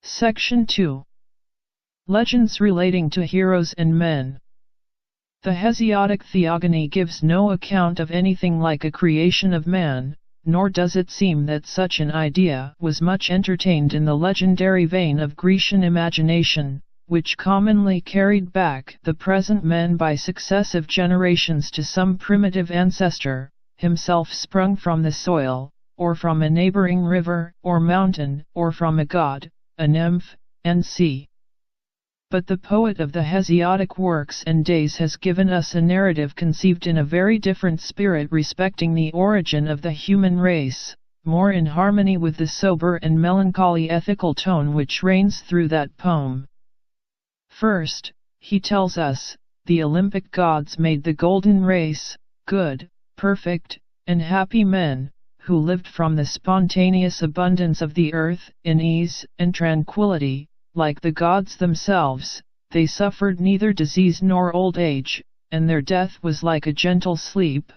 Section 2. Legends relating to heroes and men. The Hesiodic theogony gives no account of anything like a creation of man, nor does it seem that such an idea was much entertained in the legendary vein of Grecian imagination, which commonly carried back the present men by successive generations to some primitive ancestor, himself sprung from the soil, or from a neighboring river or mountain, or from a god, a nymph, and sea. But the poet of the Hesiodic works and days has given us a narrative conceived in a very different spirit respecting the origin of the human race, more in harmony with the sober and melancholy ethical tone which reigns through that poem. First, he tells us, the Olympic gods made the golden race, good, perfect, and happy men, who lived from the spontaneous abundance of the earth, in ease and tranquility. Like the gods themselves, they suffered neither disease nor old age, and their death was like a gentle sleep.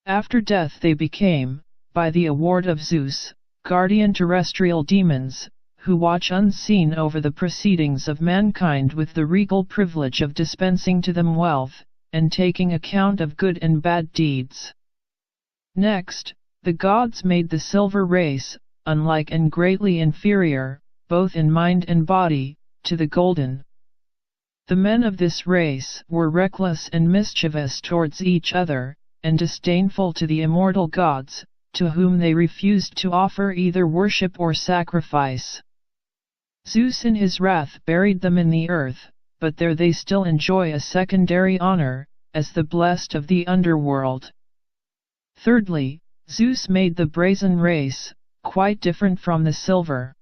After death they became, by the award of Zeus, guardian terrestrial demons, who watch unseen over the proceedings of mankind with the regal privilege of dispensing to them wealth, and taking account of good and bad deeds. Next, the gods made the silver race, unlike and greatly inferior, both in mind and body, to the golden. The men of this race were reckless and mischievous towards each other, and disdainful to the immortal gods, to whom they refused to offer either worship or sacrifice. Zeus in his wrath buried them in the earth, but there they still enjoy a secondary honor, as the blessed of the underworld. Thirdly, Zeus made the brazen race, quite different from the silver.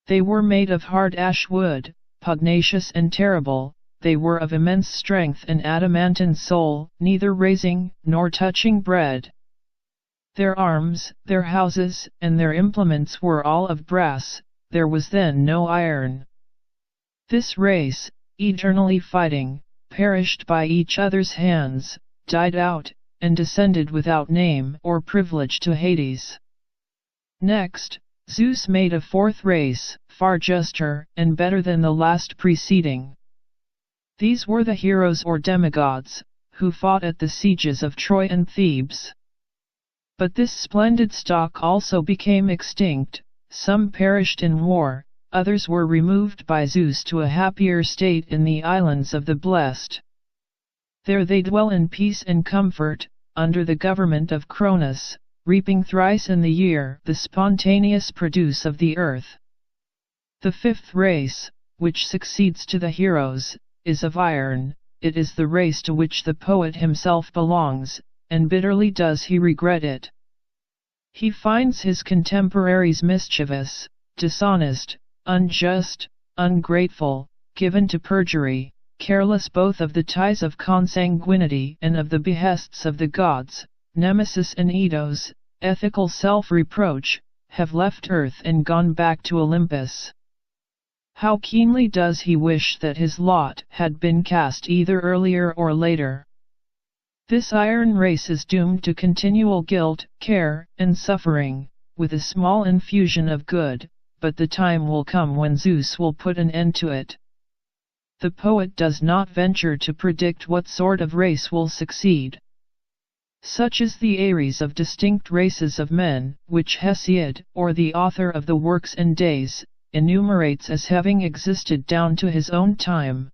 They were made of hard ash wood, pugnacious and terrible. They were of immense strength and adamantine soul, neither raising nor touching bread. Their arms, their houses, and their implements were all of brass. There was then no iron. This race, eternally fighting, perished by each other's hands, died out, and descended without name or privilege to Hades. Next, Zeus made a fourth race, far juster and better than the last preceding. These were the heroes or demigods, who fought at the sieges of Troy and Thebes. But this splendid stock also became extinct, some perished in war, others were removed by Zeus to a happier state in the islands of the blessed. There they dwell in peace and comfort, under the government of Cronus, reaping thrice in the year the spontaneous produce of the earth. The fifth race, which succeeds to the heroes, is of iron. It is the race to which the poet himself belongs, and bitterly does he regret it. He finds his contemporaries mischievous, dishonest, unjust, ungrateful, given to perjury, careless both of the ties of consanguinity and of the behests of the gods. Nemesis and Eidos, ethical self-reproach, have left earth and gone back to Olympus. How keenly does he wish that his lot had been cast either earlier or later. This iron race is doomed to continual guilt, care, and suffering, with a small infusion of good, but the time will come when Zeus will put an end to it. The poet does not venture to predict what sort of race will succeed. Such is the Ares of distinct races of men, which Hesiod, or the author of the Works and Days, enumerates as having existed down to his own time.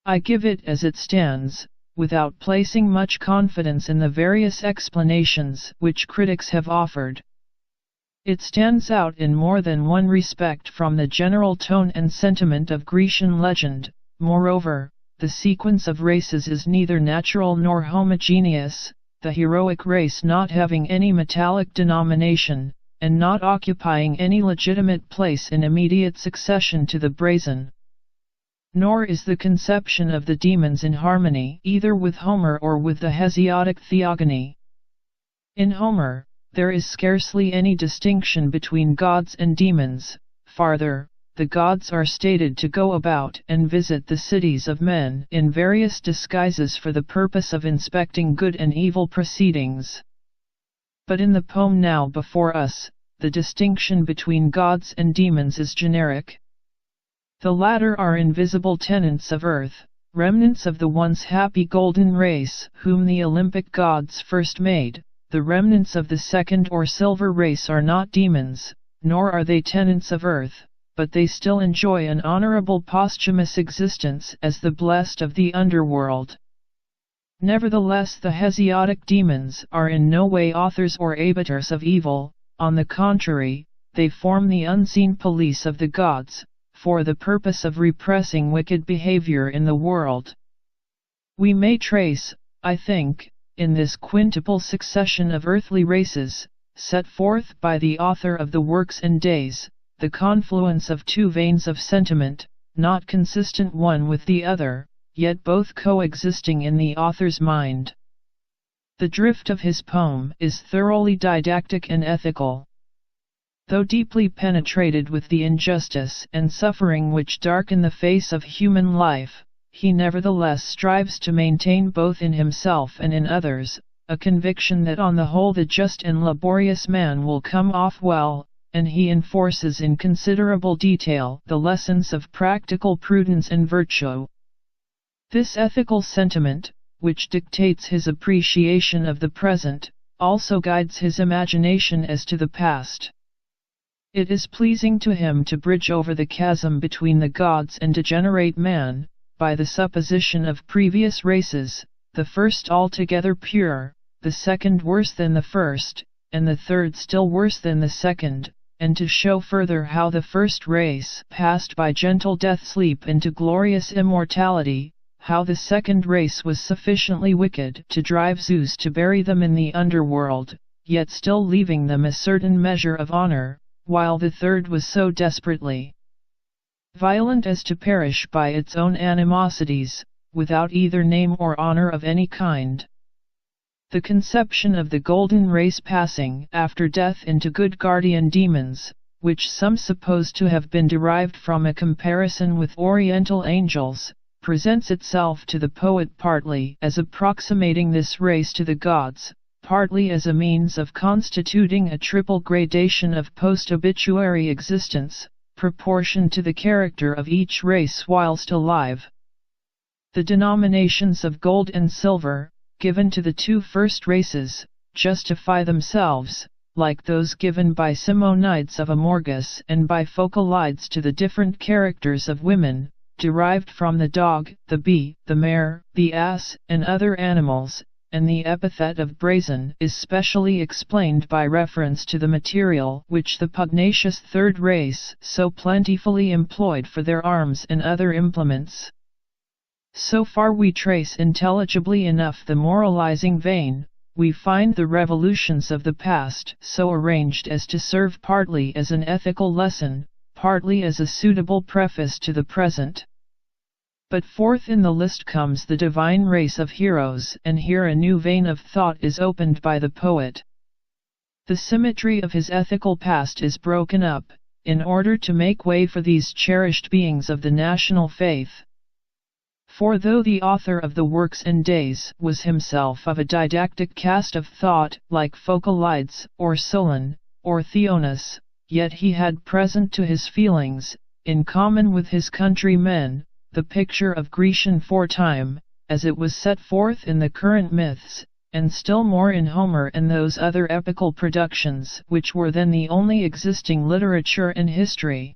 I give it as it stands, without placing much confidence in the various explanations which critics have offered. It stands out in more than one respect from the general tone and sentiment of Grecian legend. Moreover, the sequence of races is neither natural nor homogeneous, the heroic race not having any metallic denomination, and not occupying any legitimate place in immediate succession to the brazen. Nor is the conception of the demons in harmony either with Homer or with the Hesiodic theogony. In Homer, there is scarcely any distinction between gods and demons. Farther, the gods are stated to go about and visit the cities of men in various disguises for the purpose of inspecting good and evil proceedings. But in the poem now before us, the distinction between gods and demons is generic. The latter are invisible tenants of earth, remnants of the once happy golden race whom the Olympic gods first made. The remnants of the second or silver race are not demons, nor are they tenants of earth, but they still enjoy an honorable posthumous existence as the blessed of the underworld. Nevertheless, the Hesiodic demons are in no way authors or abettors of evil. On the contrary, they form the unseen police of the gods, for the purpose of repressing wicked behavior in the world. We may trace, I think, in this quintuple succession of earthly races, set forth by the author of the Works and Days, the confluence of two veins of sentiment, not consistent one with the other, yet both coexisting in the author's mind. The drift of his poem is thoroughly didactic and ethical. Though deeply penetrated with the injustice and suffering which darken the face of human life, he nevertheless strives to maintain both in himself and in others, a conviction that on the whole the just and laborious man will come off well, and he enforces in considerable detail the lessons of practical prudence and virtue. This ethical sentiment, which dictates his appreciation of the present, also guides his imagination as to the past. It is pleasing to him to bridge over the chasm between the gods and degenerate man, by the supposition of previous races, the first altogether pure, the second worse than the first, and the third still worse than the second, and to show further how the first race passed by gentle death-sleep into glorious immortality, how the second race was sufficiently wicked to drive Zeus to bury them in the underworld, yet still leaving them a certain measure of honor, while the third was so desperately violent as to perish by its own animosities, without either name or honor of any kind. The conception of the golden race passing after death into good guardian demons, which some suppose to have been derived from a comparison with oriental angels, presents itself to the poet partly as approximating this race to the gods, partly as a means of constituting a triple gradation of post-obituary existence, proportioned to the character of each race whilst alive. The denominations of gold and silver, given to the two first races, justify themselves, like those given by Simonides of Amorgus and by Phocalides to the different characters of women, derived from the dog, the bee, the mare, the ass, and other animals, and the epithet of brazen is specially explained by reference to the material which the pugnacious third race so plentifully employed for their arms and other implements. So far we trace intelligibly enough the moralizing vein, we find the revolutions of the past so arranged as to serve partly as an ethical lesson, partly as a suitable preface to the present. But fourth in the list comes the divine race of heroes, and here a new vein of thought is opened by the poet. The symmetry of his ethical past is broken up, in order to make way for these cherished beings of the national faith. For though the author of the Works and Days was himself of a didactic cast of thought, like Phocalides, or Solon, or Theonas, yet he had present to his feelings, in common with his countrymen, the picture of Grecian foretime, as it was set forth in the current myths, and still more in Homer and those other epical productions which were then the only existing literature and history.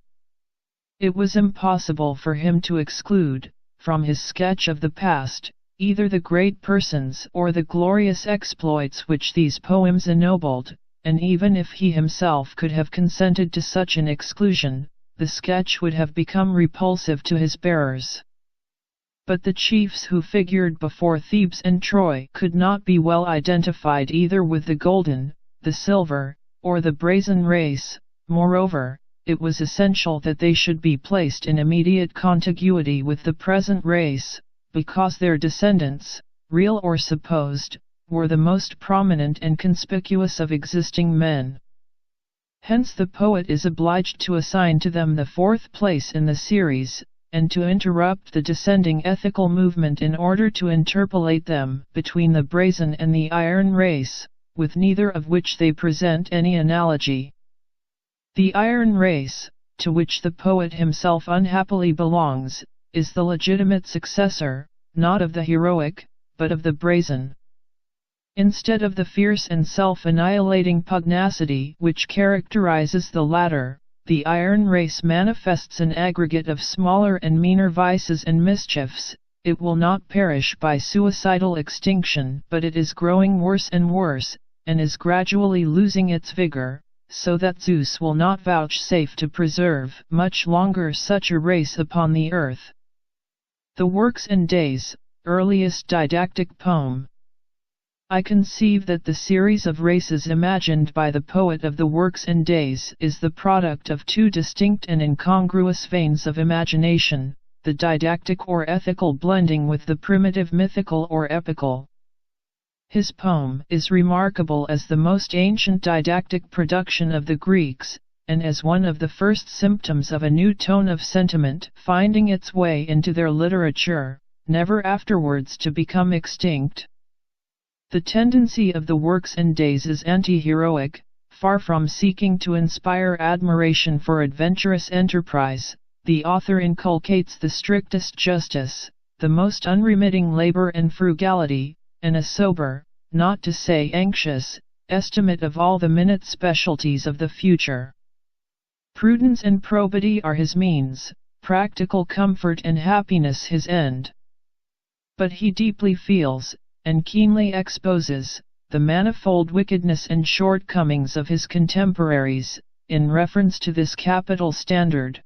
It was impossible for him to exclude, from his sketch of the past, either the great persons or the glorious exploits which these poems ennobled, and even if he himself could have consented to such an exclusion, the sketch would have become repulsive to his bearers. But the chiefs who figured before Thebes and Troy could not be well identified either with the golden, the silver, or the brazen race. Moreover, it was essential that they should be placed in immediate contiguity with the present race, because their descendants, real or supposed, were the most prominent and conspicuous of existing men. Hence the poet is obliged to assign to them the fourth place in the series, and to interrupt the descending ethical movement in order to interpolate them between the brazen and the iron race, with neither of which they present any analogy. The iron race, to which the poet himself unhappily belongs, is the legitimate successor, not of the heroic, but of the brazen. Instead of the fierce and self-annihilating pugnacity which characterizes the latter, the iron race manifests an aggregate of smaller and meaner vices and mischiefs. It will not perish by suicidal extinction, but it is growing worse and worse, and is gradually losing its vigor, so that Zeus will not vouchsafe to preserve much longer such a race upon the earth. The Works and Days, earliest didactic poem. I conceive that the series of races imagined by the poet of the Works and Days is the product of two distinct and incongruous veins of imagination, the didactic or ethical blending with the primitive mythical or epical. His poem is remarkable as the most ancient didactic production of the Greeks, and as one of the first symptoms of a new tone of sentiment finding its way into their literature, never afterwards to become extinct. The tendency of the Works and Days is anti-heroic, far from seeking to inspire admiration for adventurous enterprise. The author inculcates the strictest justice, the most unremitting labor and frugality, and a sober, not to say anxious, estimate of all the minute specialties of the future. Prudence and probity are his means, practical comfort and happiness his end. But he deeply feels, and keenly exposes, the manifold wickedness and shortcomings of his contemporaries, in reference to this capital standard.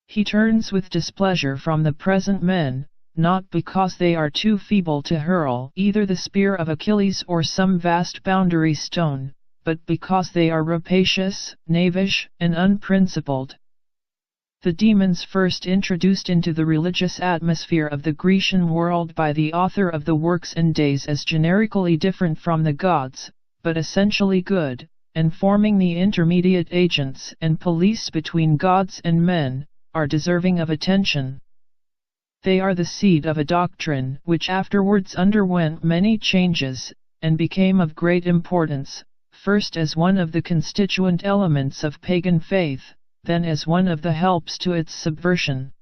He turns with displeasure from the present men, not because they are too feeble to hurl either the spear of Achilles or some vast boundary stone, but because they are rapacious, knavish, and unprincipled. The demons first introduced into the religious atmosphere of the Grecian world by the author of the Works and Days as generically different from the gods, but essentially good, and forming the intermediate agents and police between gods and men, are deserving of attention. They are the seed of a doctrine which afterwards underwent many changes, and became of great importance, first as one of the constituent elements of pagan faith, then as one of the helps to its subversion.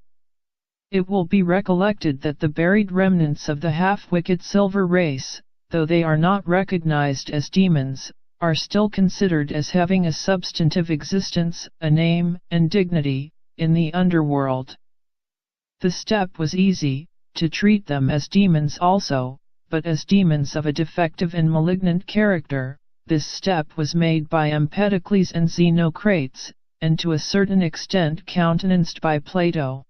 It will be recollected that the buried remnants of the half-wicked silver race, though they are not recognized as demons, are still considered as having a substantive existence, a name, and dignity, in the underworld. The step was easy, to treat them as demons also, but as demons of a defective and malignant character. This step was made by Empedocles and Xenocrates, and to a certain extent countenanced by Plato.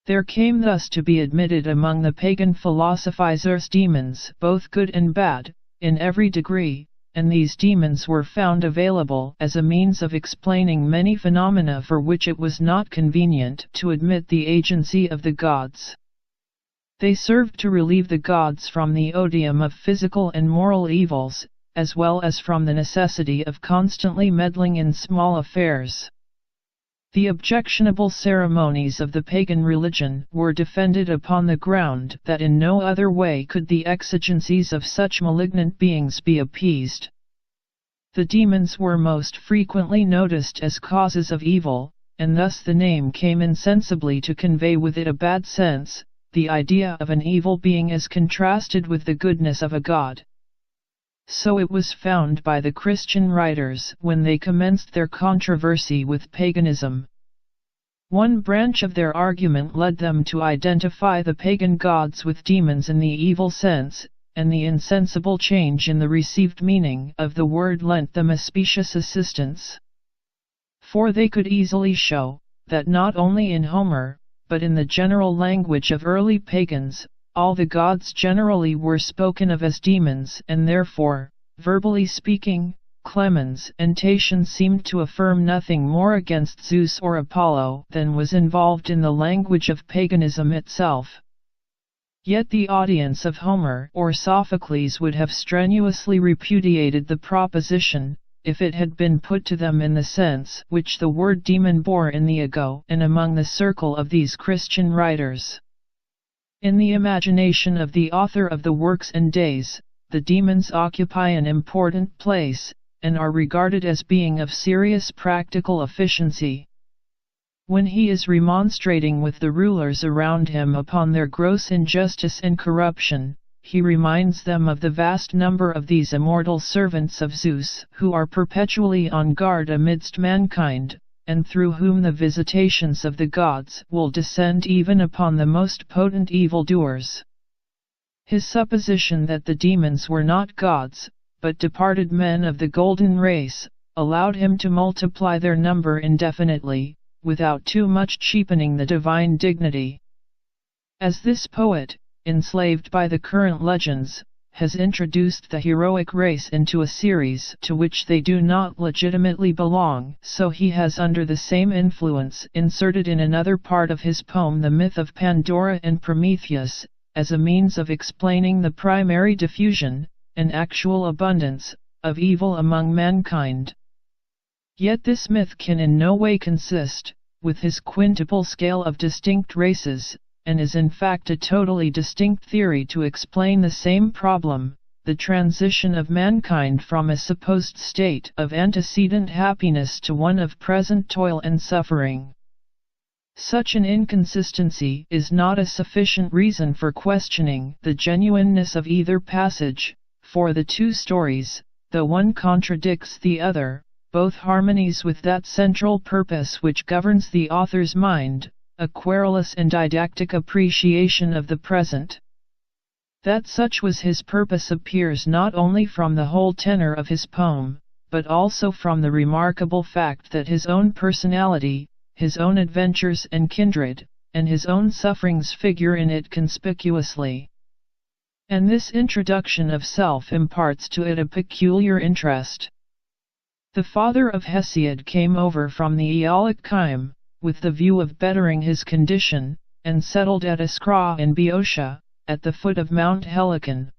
There came thus to be admitted among the pagan philosophizers demons, both good and bad, in every degree, and these demons were found available as a means of explaining many phenomena for which it was not convenient to admit the agency of the gods. They served to relieve the gods from the odium of physical and moral evils, as well as from the necessity of constantly meddling in small affairs. The objectionable ceremonies of the pagan religion were defended upon the ground that in no other way could the exigencies of such malignant beings be appeased. The demons were most frequently noticed as causes of evil, and thus the name came insensibly to convey with it a bad sense, the idea of an evil being as contrasted with the goodness of a god. So it was found by the Christian writers when they commenced their controversy with paganism. One branch of their argument led them to identify the pagan gods with demons in the evil sense, and the insensible change in the received meaning of the word lent them a specious assistance. For they could easily show, that not only in Homer, but in the general language of early pagans, all the gods generally were spoken of as demons, and therefore, verbally speaking, Clemens and Tatian seemed to affirm nothing more against Zeus or Apollo than was involved in the language of paganism itself. Yet the audience of Homer or Sophocles would have strenuously repudiated the proposition, if it had been put to them in the sense which the word demon bore in the ago and among the circle of these Christian writers. In the imagination of the author of the Works and Days, the demons occupy an important place, and are regarded as being of serious practical efficiency. When he is remonstrating with the rulers around him upon their gross injustice and corruption, he reminds them of the vast number of these immortal servants of Zeus who are perpetually on guard amidst mankind, and through whom the visitations of the gods will descend even upon the most potent evildoers. His supposition that the demons were not gods, but departed men of the golden race, allowed him to multiply their number indefinitely, without too much cheapening the divine dignity. As this poet, enslaved by the current legends, has introduced the heroic race into a series to which they do not legitimately belong, so he has under the same influence inserted in another part of his poem the myth of Pandora and Prometheus, as a means of explaining the primary diffusion, and actual abundance, of evil among mankind. Yet this myth can in no way consist, with his quintuple scale of distinct races, and is in fact a totally distinct theory to explain the same problem, the transition of mankind from a supposed state of antecedent happiness to one of present toil and suffering. Such an inconsistency is not a sufficient reason for questioning the genuineness of either passage, for the two stories, though one contradicts the other, both harmonies with that central purpose which governs the author's mind, a querulous and didactic appreciation of the present. That such was his purpose appears not only from the whole tenor of his poem, but also from the remarkable fact that his own personality, his own adventures and kindred, and his own sufferings figure in it conspicuously. And this introduction of self imparts to it a peculiar interest. The father of Hesiod came over from the Aeolic Chyme, with the view of bettering his condition, and settled at Iskra in Boeotia, at the foot of Mount Helicon.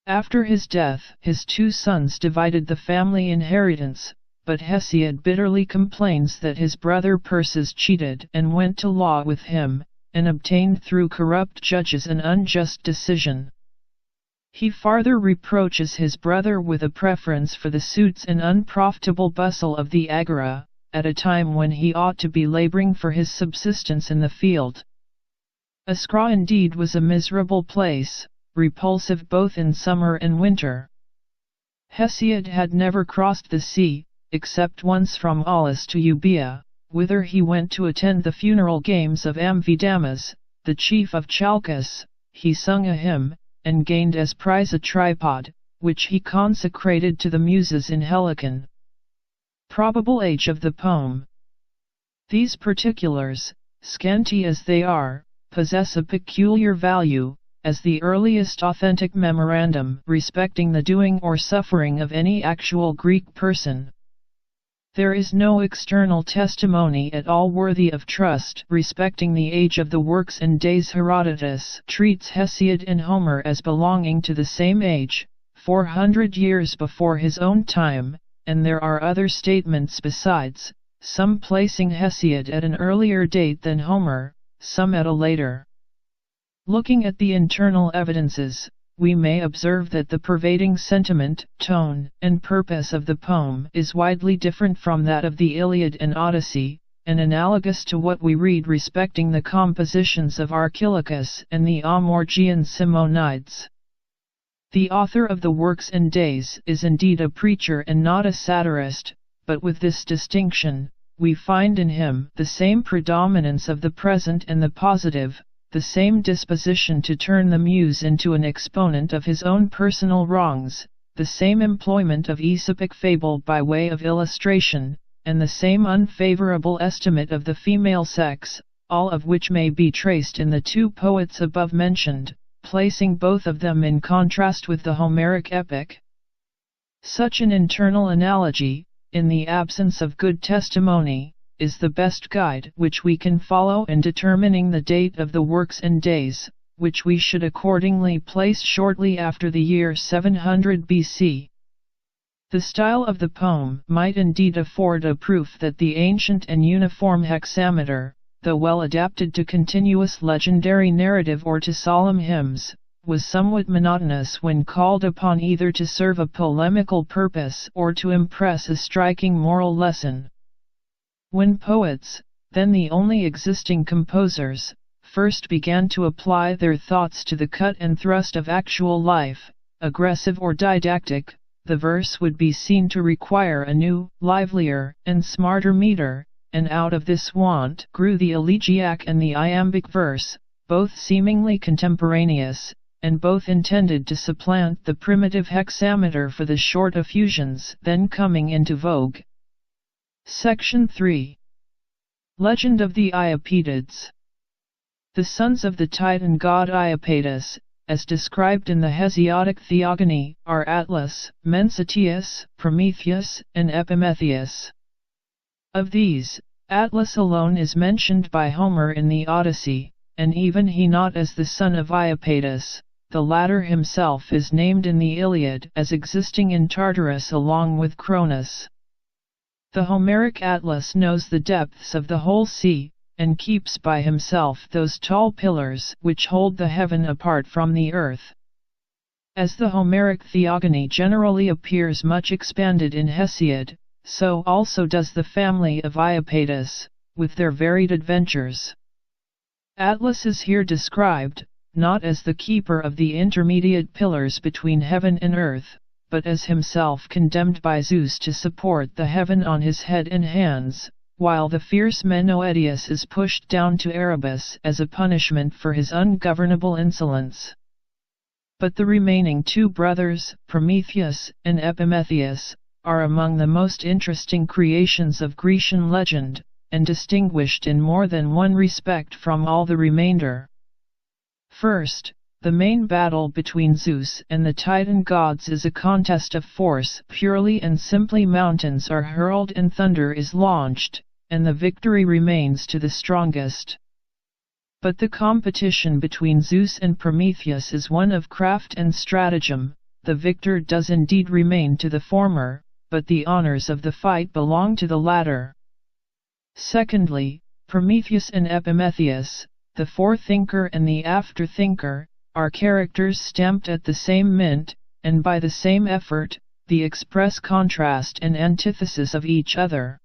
After his death, his two sons divided the family inheritance, but Hesiod bitterly complains that his brother Perses cheated and went to law with him, and obtained through corrupt judges an unjust decision. He farther reproaches his brother with a preference for the suits and unprofitable bustle of the agora, at a time when he ought to be laboring for his subsistence in the field. Iskra indeed was a miserable place, repulsive both in summer and winter. Hesiod had never crossed the sea, except once from Aulis to Euboea, whither he went to attend the funeral games of Amphidamas, the chief of Chalcis. He sung a hymn, and gained as prize a tripod, which he consecrated to the Muses in Helicon. Probable age of the poem. These particulars, scanty as they are, possess a peculiar value, as the earliest authentic memorandum respecting the doing or suffering of any actual Greek person. There is no external testimony at all worthy of trust respecting the age of the works and days. Herodotus treats Hesiod and Homer as belonging to the same age, 400 years before his own time, and there are other statements besides, some placing Hesiod at an earlier date than Homer, some at a later. Looking at the internal evidences, we may observe that the pervading sentiment, tone, and purpose of the poem is widely different from that of the Iliad and Odyssey, and analogous to what we read respecting the compositions of Archilochus and the Amorgian Simonides. The author of the Works and Days is indeed a preacher and not a satirist, but with this distinction, we find in him the same predominance of the present and the positive, the same disposition to turn the muse into an exponent of his own personal wrongs, the same employment of Aesopic fable by way of illustration, and the same unfavorable estimate of the female sex, all of which may be traced in the two poets above mentioned, placing both of them in contrast with the Homeric epic. Such an internal analogy, in the absence of good testimony, is the best guide which we can follow in determining the date of the Works and Days, which we should accordingly place shortly after the year 700 BC. The style of the poem might indeed afford a proof that the ancient and uniform hexameter, though well adapted to continuous legendary narrative or to solemn hymns, was somewhat monotonous when called upon either to serve a polemical purpose or to impress a striking moral lesson. When poets, then the only existing composers, first began to apply their thoughts to the cut and thrust of actual life, aggressive or didactic, the verse would be seen to require a new, livelier, and smarter meter, and out of this want grew the elegiac and the iambic verse, both seemingly contemporaneous, and both intended to supplant the primitive hexameter for the short effusions then coming into vogue. Section 3. Legend of the Iapetids. The sons of the Titan god Iapetus, as described in the Hesiodic Theogony, are Atlas, Mensitius, Prometheus, and Epimetheus. Of these, Atlas alone is mentioned by Homer in the Odyssey, and even he not as the son of Iapetus. The latter himself is named in the Iliad as existing in Tartarus along with Cronus. The Homeric Atlas knows the depths of the whole sea, and keeps by himself those tall pillars which hold the heaven apart from the earth. As the Homeric Theogony generally appears much expanded in Hesiod, so also does the family of Iapetus, with their varied adventures. Atlas is here described, not as the keeper of the intermediate pillars between heaven and earth, but as himself condemned by Zeus to support the heaven on his head and hands, while the fierce Menœtius is pushed down to Erebus as a punishment for his ungovernable insolence. But the remaining two brothers, Prometheus and Epimetheus, are among the most interesting creations of Grecian legend, and distinguished in more than one respect from all the remainder. First, the main battle between Zeus and the Titan gods is a contest of force purely and simply. Mountains are hurled and thunder is launched, and the victory remains to the strongest. But the competition between Zeus and Prometheus is one of craft and stratagem. The victor does indeed remain to the former, but the honors of the fight belong to the latter. Secondly, Prometheus and Epimetheus, the forethinker and the afterthinker, are characters stamped at the same mint, and by the same effort, the express contrast and antithesis of each other.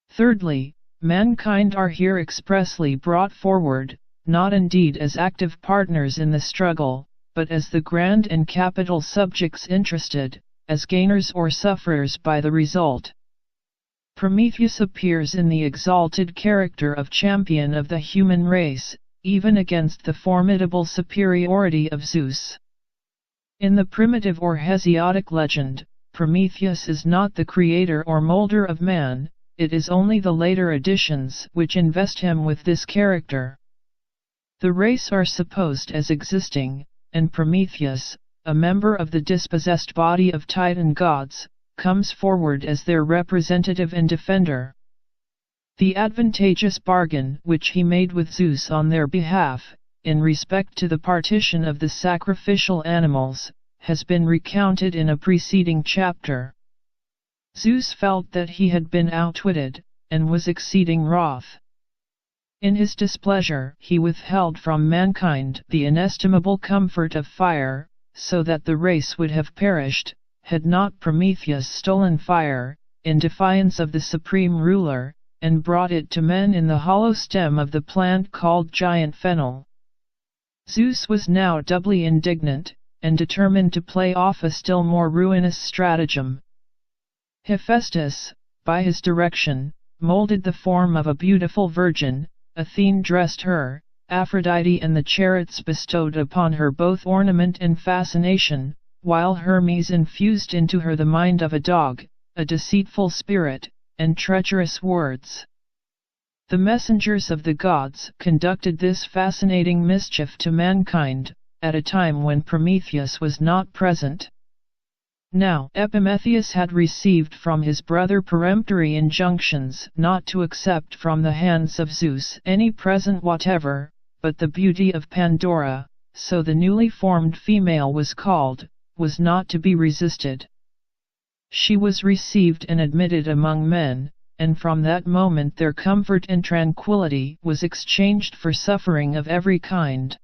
Thirdly, mankind are here expressly brought forward, not indeed as active partners in the struggle, but as the grand and capital subjects interested, as gainers or sufferers by the result. Prometheus appears in the exalted character of champion of the human race, even against the formidable superiority of Zeus. In the primitive or Hesiodic legend, Prometheus is not the creator or molder of man, it is only the later additions which invest him with this character. The race are supposed as existing, and Prometheus, a member of the dispossessed body of Titan gods, comes forward as their representative and defender. The advantageous bargain which he made with Zeus on their behalf, in respect to the partition of the sacrificial animals, has been recounted in a preceding chapter. Zeus felt that he had been outwitted, and was exceeding wroth. In his displeasure he withheld from mankind the inestimable comfort of fire, so that the race would have perished, had not Prometheus stolen fire, in defiance of the supreme ruler, and brought it to men in the hollow stem of the plant called giant fennel. Zeus was now doubly indignant, and determined to play off a still more ruinous stratagem. Hephaestus, by his direction, molded the form of a beautiful virgin. Athene dressed her, Aphrodite and the chariots bestowed upon her both ornament and fascination, while Hermes infused into her the mind of a dog, a deceitful spirit, and treacherous words. The messengers of the gods conducted this fascinating mischief to mankind, at a time when Prometheus was not present. Now Epimetheus had received from his brother peremptory injunctions not to accept from the hands of Zeus any present whatever, but the beauty of Pandora, so the newly formed female was called, was not to be resisted. She was received and admitted among men, and from that moment their comfort and tranquility was exchanged for suffering of every kind.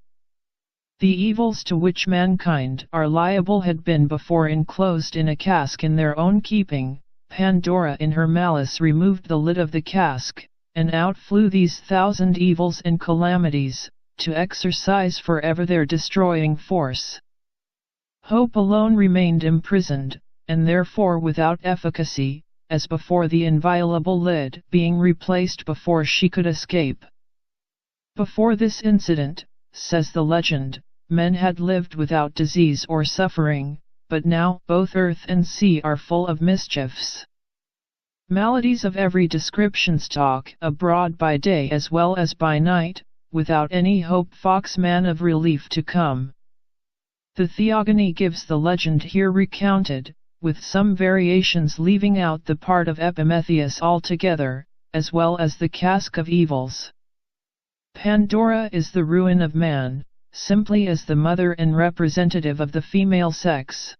The evils to which mankind are liable had been before enclosed in a cask in their own keeping. Pandora in her malice removed the lid of the cask, and out flew these 1,000 evils and calamities, to exercise forever their destroying force. Hope alone remained imprisoned, and therefore without efficacy, as before the inviolable lid being replaced before she could escape. Before this incident, says the legend, men had lived without disease or suffering, but now both earth and sea are full of mischiefs. Maladies of every description stalk abroad by day as well as by night, without any hope foxman of relief to come. The theogony gives the legend here recounted, with some variations leaving out the part of Epimetheus altogether, as well as the cask of evils. Pandora is the ruin of man, simply as the mother and representative of the female sex.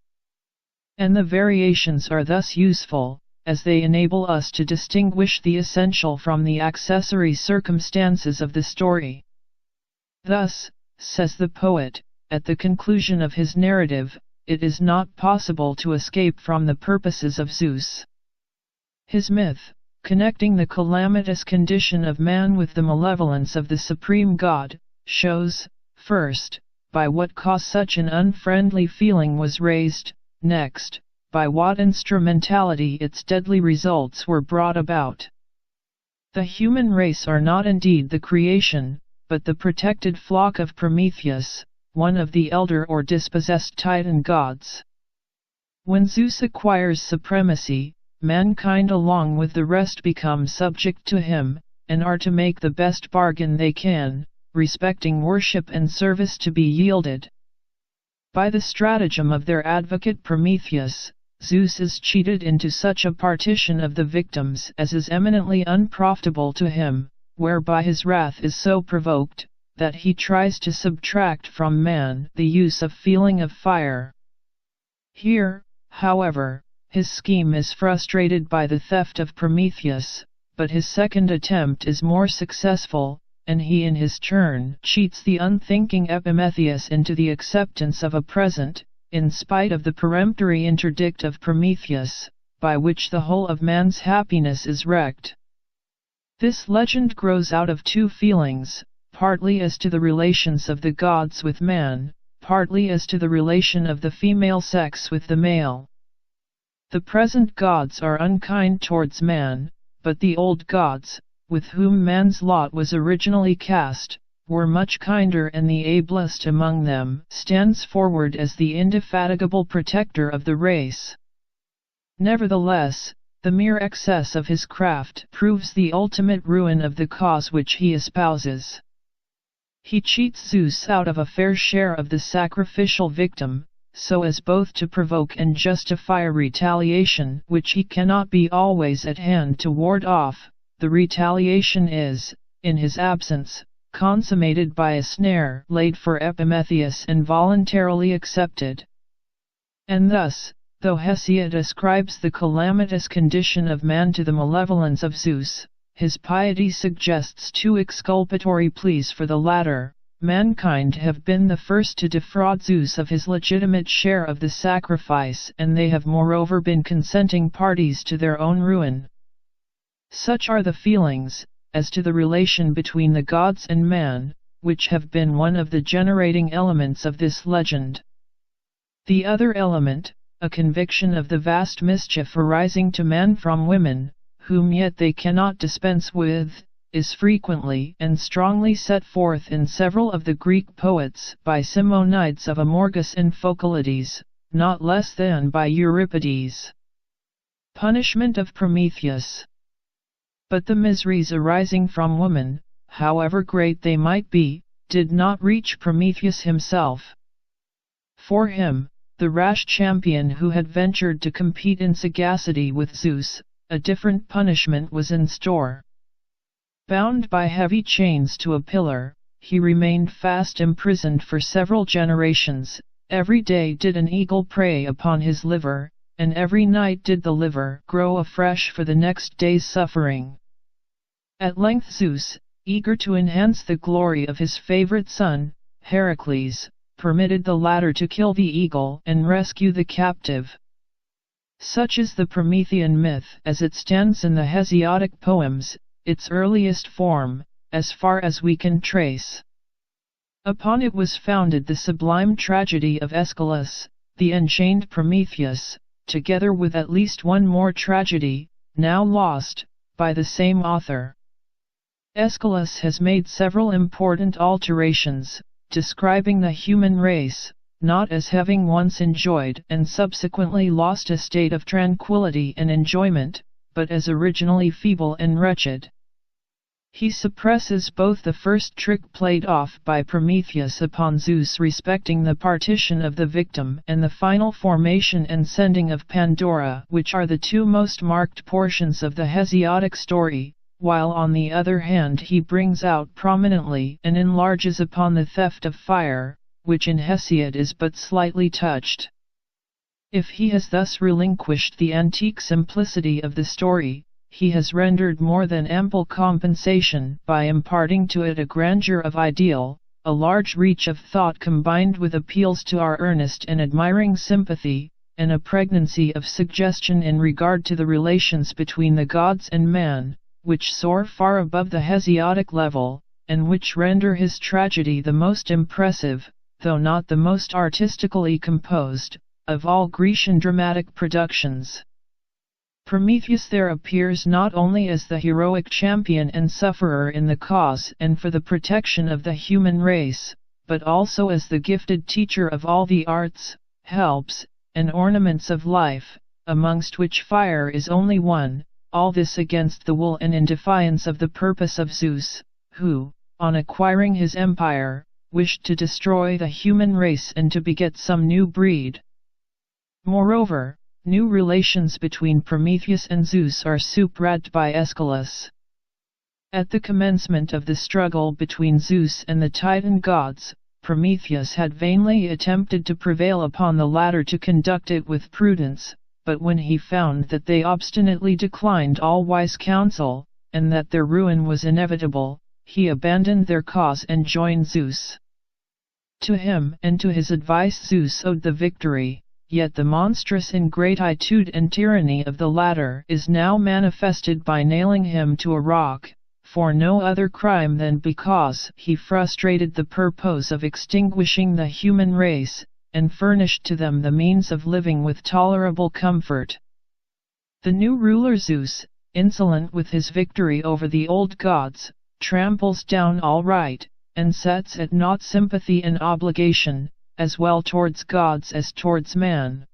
And the variations are thus useful, as they enable us to distinguish the essential from the accessory circumstances of the story. Thus, says the poet, at the conclusion of his narrative, it is not possible to escape from the purposes of Zeus. His myth, connecting the calamitous condition of man with the malevolence of the supreme god, shows, first, by what cause such an unfriendly feeling was raised, next, by what instrumentality its deadly results were brought about. The human race are not indeed the creation, but the protected flock of Prometheus, one of the elder or dispossessed Titan gods. When Zeus acquires supremacy, mankind along with the rest become subject to him, and are to make the best bargain they can, respecting worship and service to be yielded. By the stratagem of their advocate Prometheus, Zeus is cheated into such a partition of the victims as is eminently unprofitable to him, whereby his wrath is so provoked, that he tries to subtract from man the use of feeling of fire. Here, however, his scheme is frustrated by the theft of Prometheus, but his second attempt is more successful, and he in his turn cheats the unthinking Epimetheus into the acceptance of a present, in spite of the peremptory interdict of Prometheus, by which the whole of man's happiness is wrecked. This legend grows out of two feelings, partly as to the relations of the gods with man, partly as to the relation of the female sex with the male. The present gods are unkind towards man, but the old gods, with whom man's lot was originally cast, were much kinder, and the ablest among them stands forward as the indefatigable protector of the race. Nevertheless, the mere excess of his craft proves the ultimate ruin of the cause which he espouses. He cheats Zeus out of a fair share of the sacrificial victim, so as both to provoke and justify a retaliation which he cannot be always at hand to ward off. The retaliation is, in his absence, consummated by a snare laid for Epimetheus and voluntarily accepted. And thus, though Hesiod ascribes the calamitous condition of man to the malevolence of Zeus, his piety suggests two exculpatory pleas for the latter. Mankind have been the first to defraud Zeus of his legitimate share of the sacrifice, and they have moreover been consenting parties to their own ruin. Such are the feelings, as to the relation between the gods and man, which have been one of the generating elements of this legend. The other element, a conviction of the vast mischief arising to man from women, whom yet they cannot dispense with, is frequently and strongly set forth in several of the Greek poets by Simonides of Amorgus and Phocylides, not less than by Euripides. Punishment of Prometheus. But the miseries arising from woman, however great they might be, did not reach Prometheus himself. For him, the rash champion who had ventured to compete in sagacity with Zeus, a different punishment was in store. Bound by heavy chains to a pillar, he remained fast imprisoned for several generations. Every day did an eagle prey upon his liver, and every night did the liver grow afresh for the next day's suffering. At length Zeus, eager to enhance the glory of his favorite son, Heracles, permitted the latter to kill the eagle and rescue the captive. Such is the Promethean myth as it stands in the Hesiodic poems, its earliest form, as far as we can trace. Upon it was founded the sublime tragedy of Aeschylus, the Enchained Prometheus, together with at least one more tragedy, now lost, by the same author. Aeschylus has made several important alterations, describing the human race, not as having once enjoyed and subsequently lost a state of tranquility and enjoyment, but as originally feeble and wretched. He suppresses both the first trick played off by Prometheus upon Zeus respecting the partition of the victim and the final formation and sending of Pandora, which are the two most marked portions of the Hesiodic story, while on the other hand he brings out prominently and enlarges upon the theft of fire, which in Hesiod is but slightly touched. If he has thus relinquished the antique simplicity of the story, he has rendered more than ample compensation by imparting to it a grandeur of ideal, a large reach of thought combined with appeals to our earnest and admiring sympathy, and a pregnancy of suggestion in regard to the relations between the gods and man, which soar far above the Hesiodic level, and which render his tragedy the most impressive, though not the most artistically composed, of all Grecian dramatic productions. Prometheus there appears not only as the heroic champion and sufferer in the cause and for the protection of the human race, but also as the gifted teacher of all the arts, helps, and ornaments of life, amongst which fire is only one, all this against the will and in defiance of the purpose of Zeus, who, on acquiring his empire, wished to destroy the human race and to beget some new breed. Moreover, new relations between Prometheus and Zeus are superadded by Aeschylus. At the commencement of the struggle between Zeus and the Titan gods, Prometheus had vainly attempted to prevail upon the latter to conduct it with prudence, but when he found that they obstinately declined all wise counsel, and that their ruin was inevitable, he abandoned their cause and joined Zeus. To him and to his advice Zeus owed the victory. Yet the monstrous ingratitude and tyranny of the latter is now manifested by nailing him to a rock, for no other crime than because he frustrated the purpose of extinguishing the human race, and furnished to them the means of living with tolerable comfort. The new ruler Zeus, insolent with his victory over the old gods, tramples down all right, and sets at naught sympathy and obligation, as well towards gods as towards man.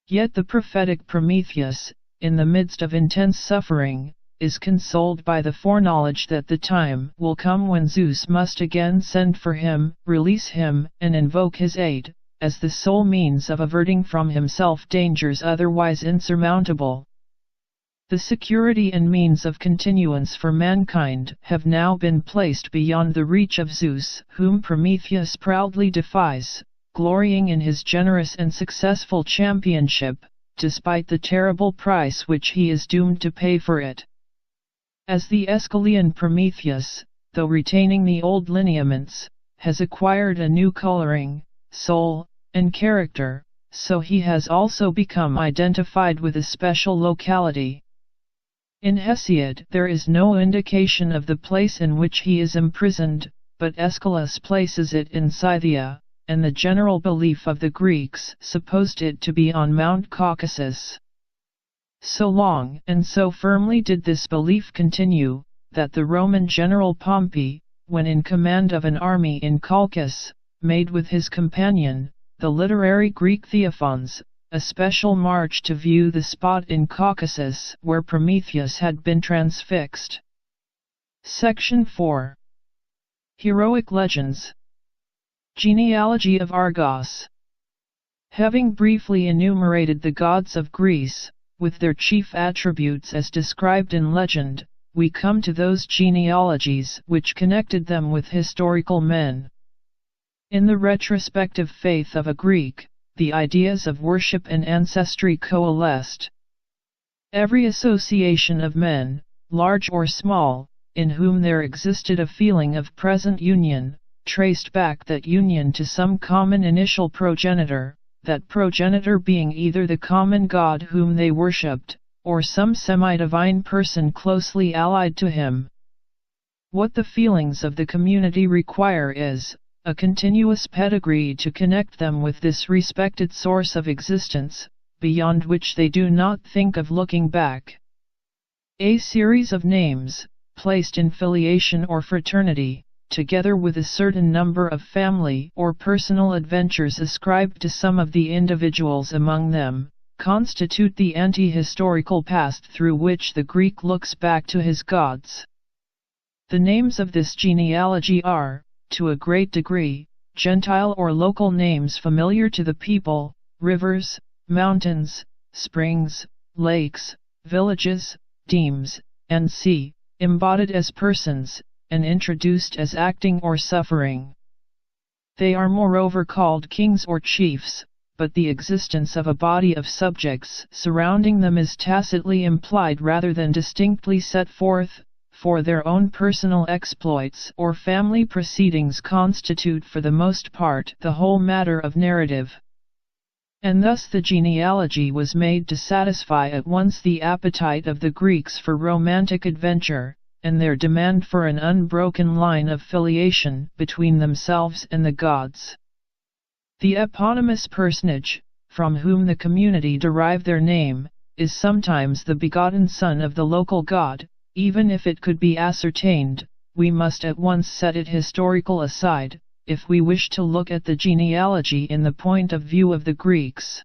Yet the prophetic Prometheus, in the midst of intense suffering, is consoled by the foreknowledge that the time will come when Zeus must again send for him, release him, and invoke his aid, as the sole means of averting from himself dangers otherwise insurmountable. The security and means of continuance for mankind have now been placed beyond the reach of Zeus, whom Prometheus proudly defies, glorying in his generous and successful championship, despite the terrible price which he is doomed to pay for it. As the Aeschylean Prometheus, though retaining the old lineaments, has acquired a new coloring, soul, and character, so he has also become identified with a special locality. In Hesiod there is no indication of the place in which he is imprisoned, but Aeschylus places it in Scythia, and the general belief of the Greeks supposed it to be on Mount Caucasus. So long and so firmly did this belief continue, that the Roman general Pompey, when in command of an army in Colchis, made with his companion, the literary Greek Theophanes, a special march to view the spot in Caucasus where Prometheus had been transfixed. Section 4. Heroic Legends. Genealogy of Argos. Having briefly enumerated the gods of Greece, with their chief attributes as described in legend, we come to those genealogies which connected them with historical men. In the retrospective faith of a Greek, the ideas of worship and ancestry coalesced. Every association of men, large or small, in whom there existed a feeling of present union, traced back that union to some common initial progenitor, that progenitor being either the common god whom they worshipped, or some semi-divine person closely allied to him. What the feelings of the community require is a continuous pedigree to connect them with this respected source of existence, beyond which they do not think of looking back. A series of names, placed in filiation or fraternity, together with a certain number of family or personal adventures ascribed to some of the individuals among them, constitute the anti-historical past through which the Greek looks back to his gods. The names of this genealogy are, to a great degree, Gentile or local names familiar to the people: rivers, mountains, springs, lakes, villages, demes, and sea, embodied as persons, and introduced as acting or suffering. They are moreover called kings or chiefs, but the existence of a body of subjects surrounding them is tacitly implied rather than distinctly set forth, for their own personal exploits or family proceedings constitute for the most part the whole matter of narrative. And thus the genealogy was made to satisfy at once the appetite of the Greeks for romantic adventure, and their demand for an unbroken line of filiation between themselves and the gods. The eponymous personage, from whom the community derive their name, is sometimes the begotten son of the local god. Even if it could be ascertained, we must at once set it historical aside, if we wish to look at the genealogy in the point of view of the Greeks.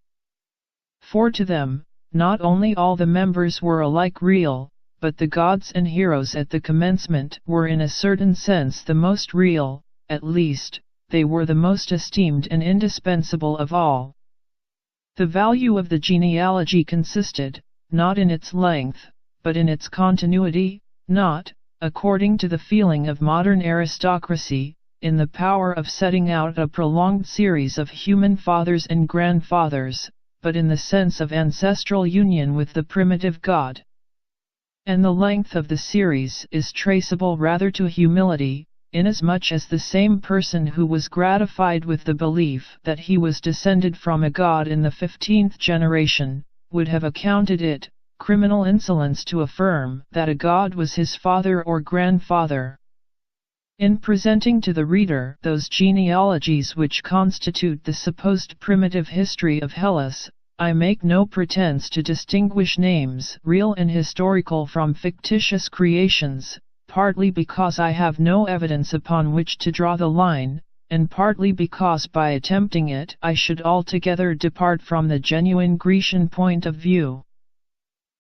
For to them, not only all the members were alike real, but the gods and heroes at the commencement were in a certain sense the most real, at least, they were the most esteemed and indispensable of all. The value of the genealogy consisted, not in its length, but in its continuity, not, according to the feeling of modern aristocracy, in the power of setting out a prolonged series of human fathers and grandfathers, but in the sense of ancestral union with the primitive god. And the length of the series is traceable rather to humility, inasmuch as the same person who was gratified with the belief that he was descended from a god in the 15th generation, would have accounted it criminal insolence to affirm that a god was his father or grandfather. In presenting to the reader those genealogies which constitute the supposed primitive history of Hellas, I make no pretense to distinguish names real and historical from fictitious creations, partly because I have no evidence upon which to draw the line, and partly because by attempting it I should altogether depart from the genuine Grecian point of view.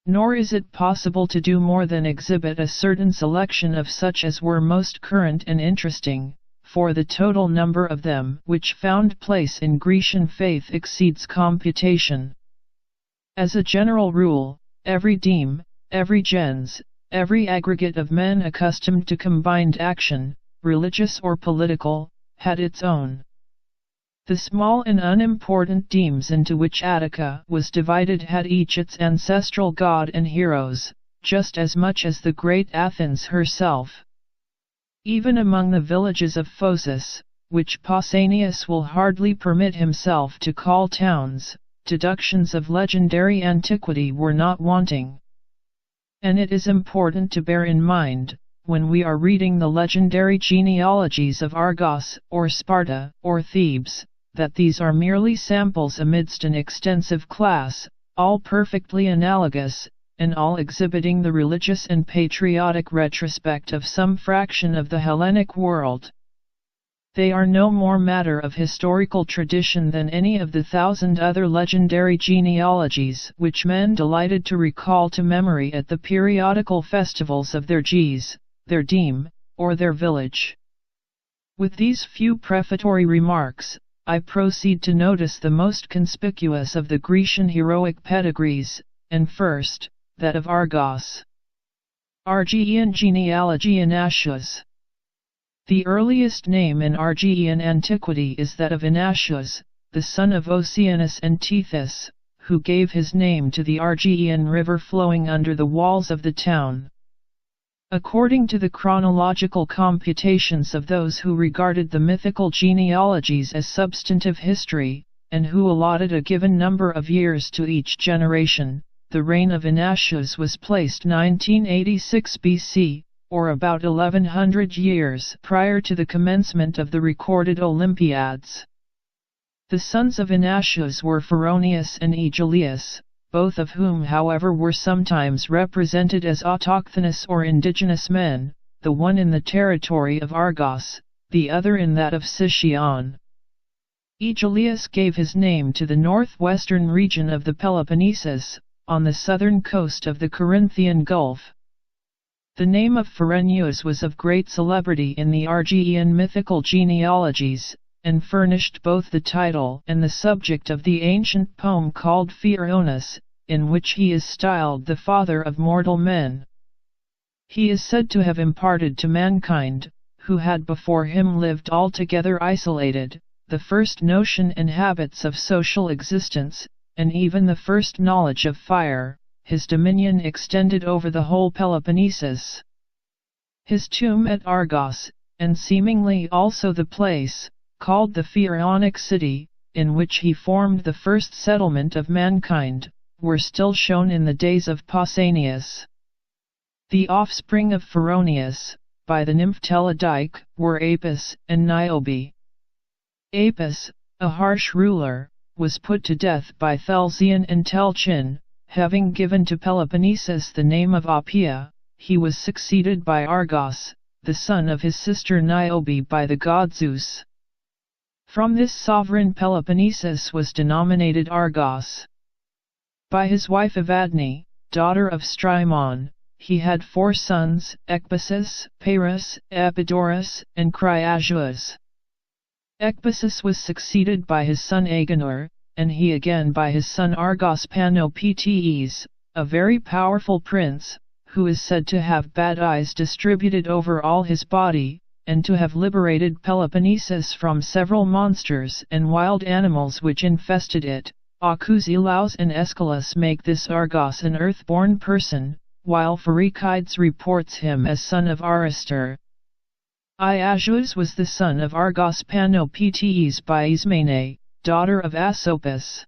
Nor is it possible to do more than exhibit a certain selection of such as were most current and interesting, for the total number of them which found place in Grecian faith exceeds computation. As a general rule, every deme, every gens, every aggregate of men accustomed to combined action, religious or political, had its own. The small and unimportant demes into which Attica was divided had each its ancestral god and heroes, just as much as the great Athens herself. Even among the villages of Phocis, which Pausanias will hardly permit himself to call towns, deductions of legendary antiquity were not wanting. And it is important to bear in mind, when we are reading the legendary genealogies of Argos, or Sparta, or Thebes, that these are merely samples amidst an extensive class, all perfectly analogous, and all exhibiting the religious and patriotic retrospect of some fraction of the Hellenic world. They are no more matter of historical tradition than any of the 1,000 other legendary genealogies which men delighted to recall to memory at the periodical festivals of their ges, their deme, or their village. With these few prefatory remarks, I proceed to notice the most conspicuous of the Grecian heroic pedigrees, and first, that of Argos. Argean genealogy in Ashes. The earliest name in Argean antiquity is that of Inachus, the son of Oceanus and Tethys, who gave his name to the Argean river flowing under the walls of the town. According to the chronological computations of those who regarded the mythical genealogies as substantive history, and who allotted a given number of years to each generation, the reign of Inachus was placed 1986 BC, or about 1100 years prior to the commencement of the recorded Olympiads. The sons of Inachus were Pheronius and Aegialeus, both of whom however were sometimes represented as autochthonous or indigenous men, the one in the territory of Argos, the other in that of Sicyon. Aegialeus gave his name to the northwestern region of the Peloponnesus, on the southern coast of the Corinthian Gulf. The name of Pherennius was of great celebrity in the Argean mythical genealogies, and furnished both the title and the subject of the ancient poem called Phaeronus, in which he is styled the father of mortal men. He is said to have imparted to mankind, who had before him lived altogether isolated, the first notion and habits of social existence, and even the first knowledge of fire. His dominion extended over the whole Peloponnesus. His tomb at Argos, and seemingly also the place, called the Pharaonic city, in which he formed the first settlement of mankind, were still shown in the days of Pausanias. The offspring of Pheronius, by the nymph Teledike, were Apis and Niobe. Apis, a harsh ruler, was put to death by Thelsion and Telchin. Having given to Peloponnesus the name of Appia, he was succeeded by Argos, the son of his sister Niobe by the god Zeus. From this sovereign Peloponnesus was denominated Argos. By his wife Evadne, daughter of Strymon, he had 4 sons, Ecbasis, Paris, Epidaurus, and Chrysaorus. Ecbasis was succeeded by his son Agenor, and he again by his son Argos Panoptes, a very powerful prince, who is said to have bad eyes distributed over all his body, and to have liberated Peloponnesus from several monsters and wild animals which infested it. Acusilaus and Aeschylus make this Argos an earth-born person, while Pherecydes reports him as son of Aristor. Iasus was the son of Argos Panoptes by Ismene, daughter of Asopus.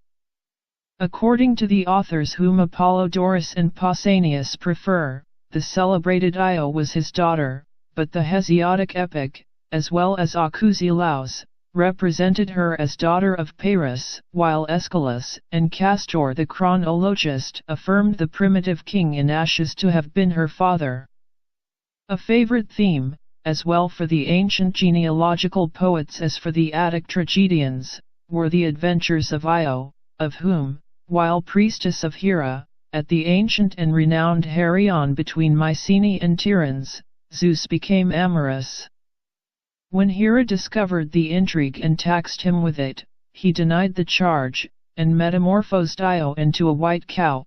According to the authors whom Apollodorus and Pausanias prefer, the celebrated Io was his daughter, but the Hesiodic epic, as well as Acusilaus, represented her as daughter of Paris, while Aeschylus and Castor the chronologist affirmed the primitive king Inachus to have been her father. A favorite theme, as well for the ancient genealogical poets as for the Attic tragedians, were the adventures of Io, of whom, while priestess of Hera, at the ancient and renowned Herion between Mycenae and Tiryns, Zeus became amorous. When Hera discovered the intrigue and taxed him with it, he denied the charge, and metamorphosed Io into a white cow.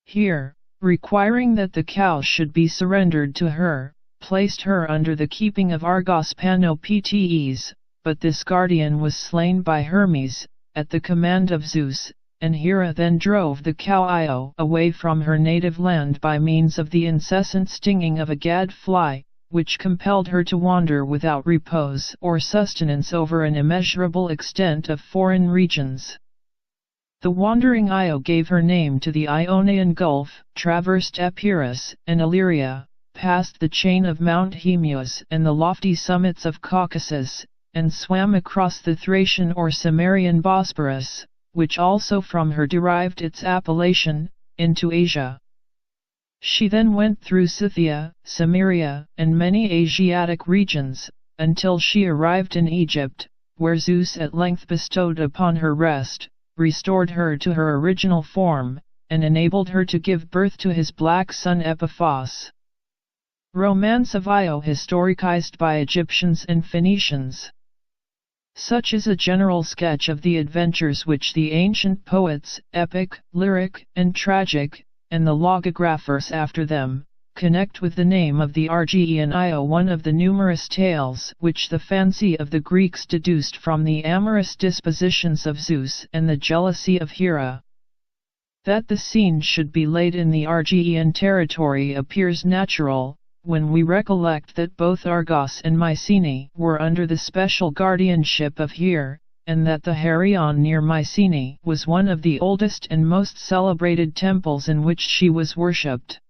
Here, requiring that the cow should be surrendered to her, placed her under the keeping of Argos Panoptes, but this guardian was slain by Hermes, at the command of Zeus, and Hera then drove the cow Io away from her native land by means of the incessant stinging of a gadfly, which compelled her to wander without repose or sustenance over an immeasurable extent of foreign regions. The wandering Io gave her name to the Ionian Gulf, traversed Epirus and Illyria, passed the chain of Mount Haemus and the lofty summits of Caucasus, and swam across the Thracian or Cimmerian Bosporus, which also from her derived its appellation, into Asia. She then went through Scythia, Samaria, and many Asiatic regions, until she arrived in Egypt, where Zeus at length bestowed upon her rest, restored her to her original form, and enabled her to give birth to his black son Epiphos. Romance of Io historicized by Egyptians and Phoenicians. Such is a general sketch of the adventures which the ancient poets, epic, lyric, and tragic, and the logographers after them, connect with the name of the Argean Io, one of the numerous tales which the fancy of the Greeks deduced from the amorous dispositions of Zeus and the jealousy of Hera. That the scene should be laid in the Argean territory appears natural, when we recollect that both Argos and Mycenae were under the special guardianship of Here, and that the Herion near Mycenae was one of the oldest and most celebrated temples in which she was worshipped.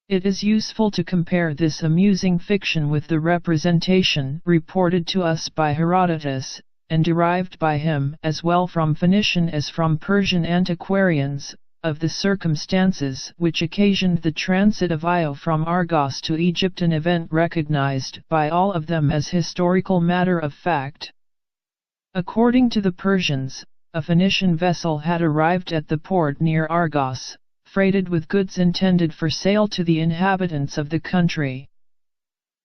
It is useful to compare this amusing fiction with the representation reported to us by Herodotus, and derived by him as well from Phoenician as from Persian antiquarians, of the circumstances which occasioned the transit of Io from Argos to Egypt, an event recognized by all of them as historical matter of fact. According to the Persians, a Phoenician vessel had arrived at the port near Argos, freighted with goods intended for sale to the inhabitants of the country.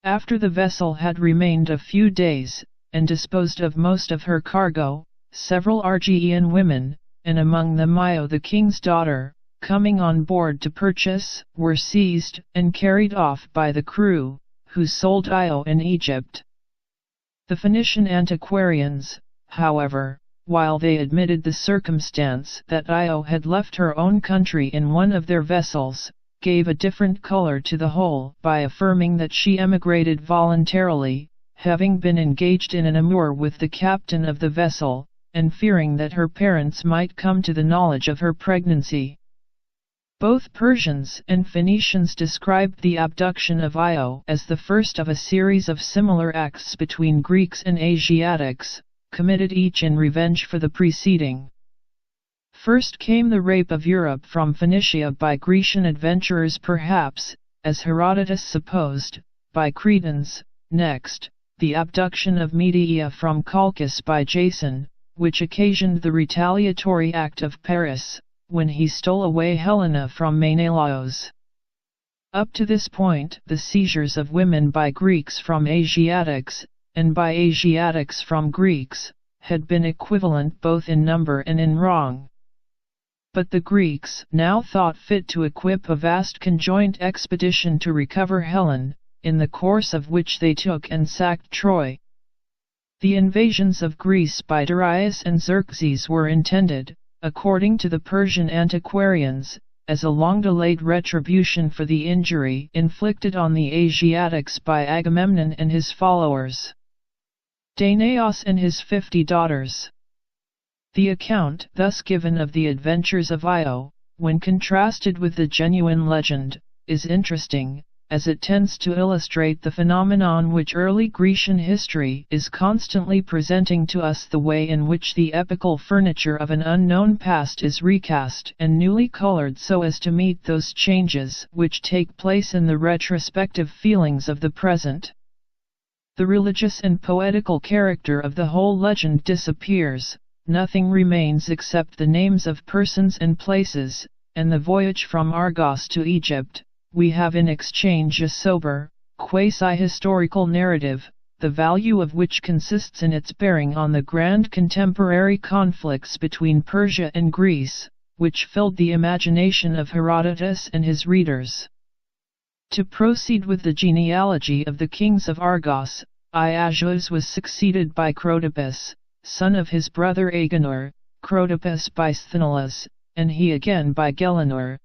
After the vessel had remained a few days, and disposed of most of her cargo, several Argean women, and among them Io the king's daughter, coming on board to purchase, were seized and carried off by the crew, who sold Io in Egypt. The Phoenician antiquarians, however, while they admitted the circumstance that Io had left her own country in one of their vessels, gave a different color to the whole by affirming that she emigrated voluntarily, having been engaged in an amour with the captain of the vessel, and fearing that her parents might come to the knowledge of her pregnancy. Both Persians and Phoenicians described the abduction of Io as the first of a series of similar acts between Greeks and Asiatics, committed each in revenge for the preceding. First came the rape of Europe from Phoenicia by Grecian adventurers, perhaps, as Herodotus supposed, by Cretans. Next, the abduction of Medea from Colchis by Jason, which occasioned the retaliatory act of Paris, when he stole away Helena from Menelaus. Up to this point, the seizures of women by Greeks from Asiatics, and by Asiatics from Greeks, had been equivalent both in number and in wrong. But the Greeks now thought fit to equip a vast conjoint expedition to recover Helen, in the course of which they took and sacked Troy. The invasions of Greece by Darius and Xerxes were intended, according to the Persian antiquarians, as a long-delayed retribution for the injury inflicted on the Asiatics by Agamemnon and his followers. Danaos and his 50 daughters. The account thus given of the adventures of Io, when contrasted with the genuine legend, is interesting, as it tends to illustrate the phenomenon which early Grecian history is constantly presenting to us, the way in which the epical furniture of an unknown past is recast and newly colored so as to meet those changes which take place in the retrospective feelings of the present. The religious and poetical character of the whole legend disappears, nothing remains except the names of persons and places, and the voyage from Argos to Egypt. We have in exchange a sober, quasi-historical narrative, the value of which consists in its bearing on the grand contemporary conflicts between Persia and Greece, which filled the imagination of Herodotus and his readers. To proceed with the genealogy of the kings of Argos, Iasus was succeeded by Chrotopus, son of his brother Agenor, Chrotopus by Sthenelus, and he again by Gelenor.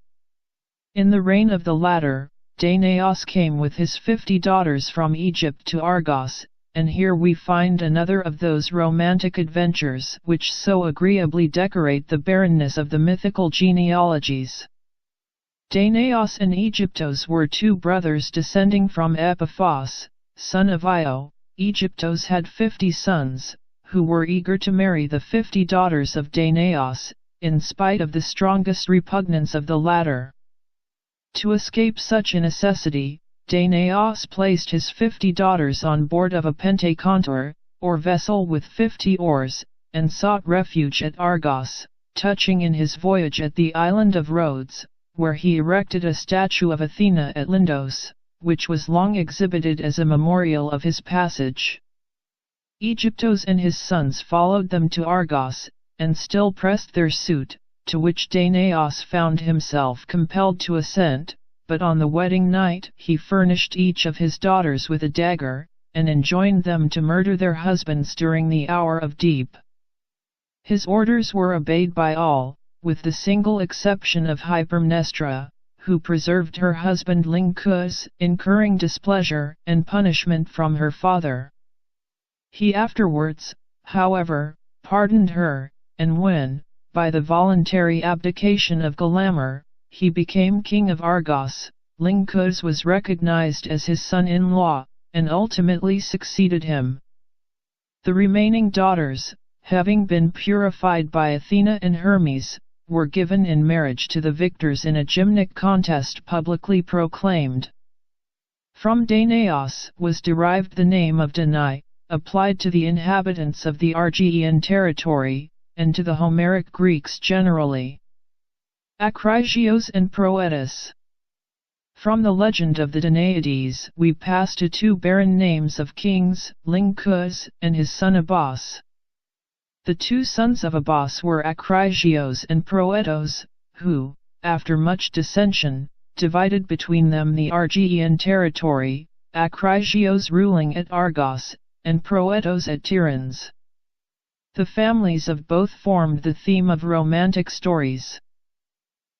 In the reign of the latter, Danaos came with his 50 daughters from Egypt to Argos, and here we find another of those romantic adventures which so agreeably decorate the barrenness of the mythical genealogies. Danaos and Aegyptos were two brothers descending from Epiphos, son of Io. Aegyptos had 50 sons, who were eager to marry the 50 daughters of Danaos, in spite of the strongest repugnance of the latter. To escape such a necessity, Danaos placed his 50 daughters on board of a pentacontor, or vessel with 50 oars, and sought refuge at Argos, touching in his voyage at the island of Rhodes, where he erected a statue of Athena at Lindos, which was long exhibited as a memorial of his passage. Aegyptos and his sons followed them to Argos, and still pressed their suit, to which Danaos found himself compelled to assent, but on the wedding night he furnished each of his daughters with a dagger, and enjoined them to murder their husbands during the hour of deep. His orders were obeyed by all, with the single exception of Hypermnestra, who preserved her husband Lyncus, incurring displeasure and punishment from her father. He afterwards, however, pardoned her, and when, by the voluntary abdication of Galamer, he became king of Argos, Lyncus was recognized as his son-in-law, and ultimately succeeded him. The remaining daughters, having been purified by Athena and Hermes, were given in marriage to the victors in a gymnic contest publicly proclaimed. From Danaos was derived the name of Danae, applied to the inhabitants of the Argean territory, and to the Homeric Greeks generally. Acrisios and Proetus. From the legend of the Danaides we pass to two barren names of kings, Lyncus and his son Abas. The two sons of Abas were Acrisios and Proetos, who, after much dissension, divided between them the Argean territory, Acrisios ruling at Argos, and Proetos at Tiryns. The families of both formed the theme of romantic stories.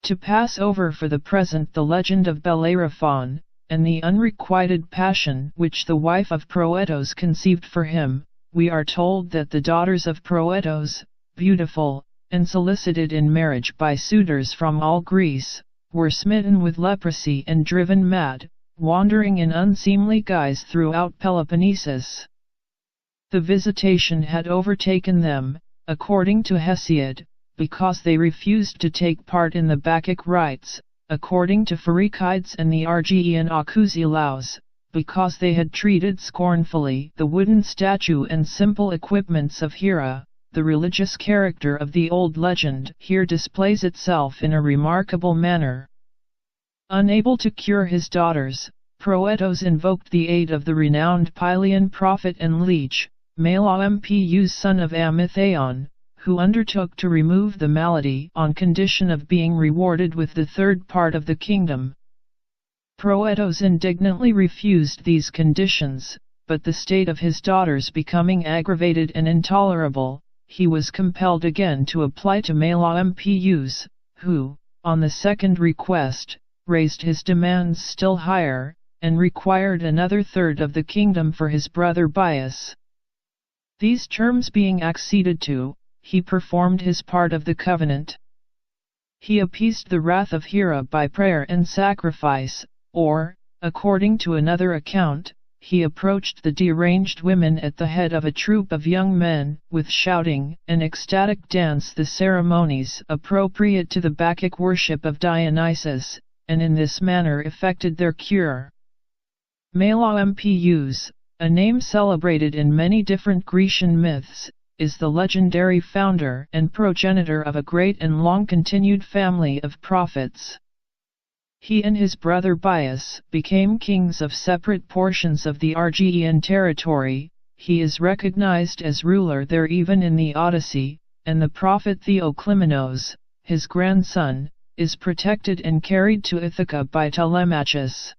To pass over for the present the legend of Bellerophon, and the unrequited passion which the wife of Proetos conceived for him, we are told that the daughters of Proetos, beautiful, and solicited in marriage by suitors from all Greece, were smitten with leprosy and driven mad, wandering in unseemly guise throughout Peloponnesus. The visitation had overtaken them, according to Hesiod, because they refused to take part in the Bacchic rites, according to Pherecydes and the Argean Acusilaus, because they had treated scornfully the wooden statue and simple equipments of Hera. The religious character of the old legend here displays itself in a remarkable manner. Unable to cure his daughters, Proetos invoked the aid of the renowned Pylian prophet and leech, Melampus son of Amithaon, who undertook to remove the malady on condition of being rewarded with the third part of the kingdom. Proetos indignantly refused these conditions, but the state of his daughters becoming aggravated and intolerable, he was compelled again to apply to Melampus, who, on the second request, raised his demands still higher, and required another third of the kingdom for his brother Bias. These terms being acceded to, he performed his part of the covenant. He appeased the wrath of Hera by prayer and sacrifice, or, according to another account, he approached the deranged women at the head of a troop of young men, with shouting and ecstatic dance, the ceremonies appropriate to the Bacchic worship of Dionysus, and in this manner effected their cure. Melampus, a name celebrated in many different Grecian myths, is the legendary founder and progenitor of a great and long-continued family of prophets. He and his brother Bias became kings of separate portions of the Argean territory. He is recognized as ruler there even in the Odyssey, and the prophet Theoclymenos, his grandson, is protected and carried to Ithaca by Telemachus.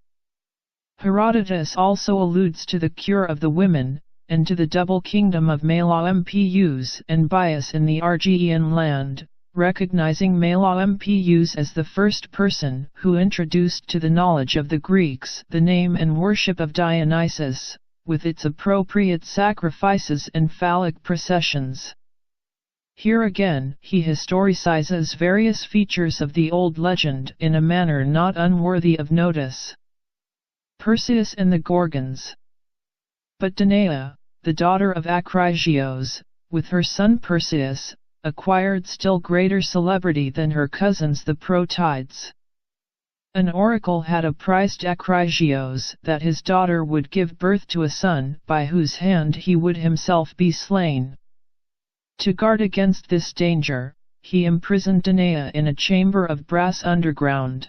Herodotus also alludes to the cure of the women, and to the double kingdom of Melampus and Bias in the Argean land, recognizing Melampus as the first person who introduced to the knowledge of the Greeks the name and worship of Dionysus, with its appropriate sacrifices and phallic processions. Here again he historicizes various features of the old legend in a manner not unworthy of notice. Perseus and the Gorgons. But Danae, the daughter of Acrisios, with her son Perseus, acquired still greater celebrity than her cousins the Protides. An oracle had apprised Acrisios that his daughter would give birth to a son by whose hand he would himself be slain. To guard against this danger, he imprisoned Danae in a chamber of brass underground.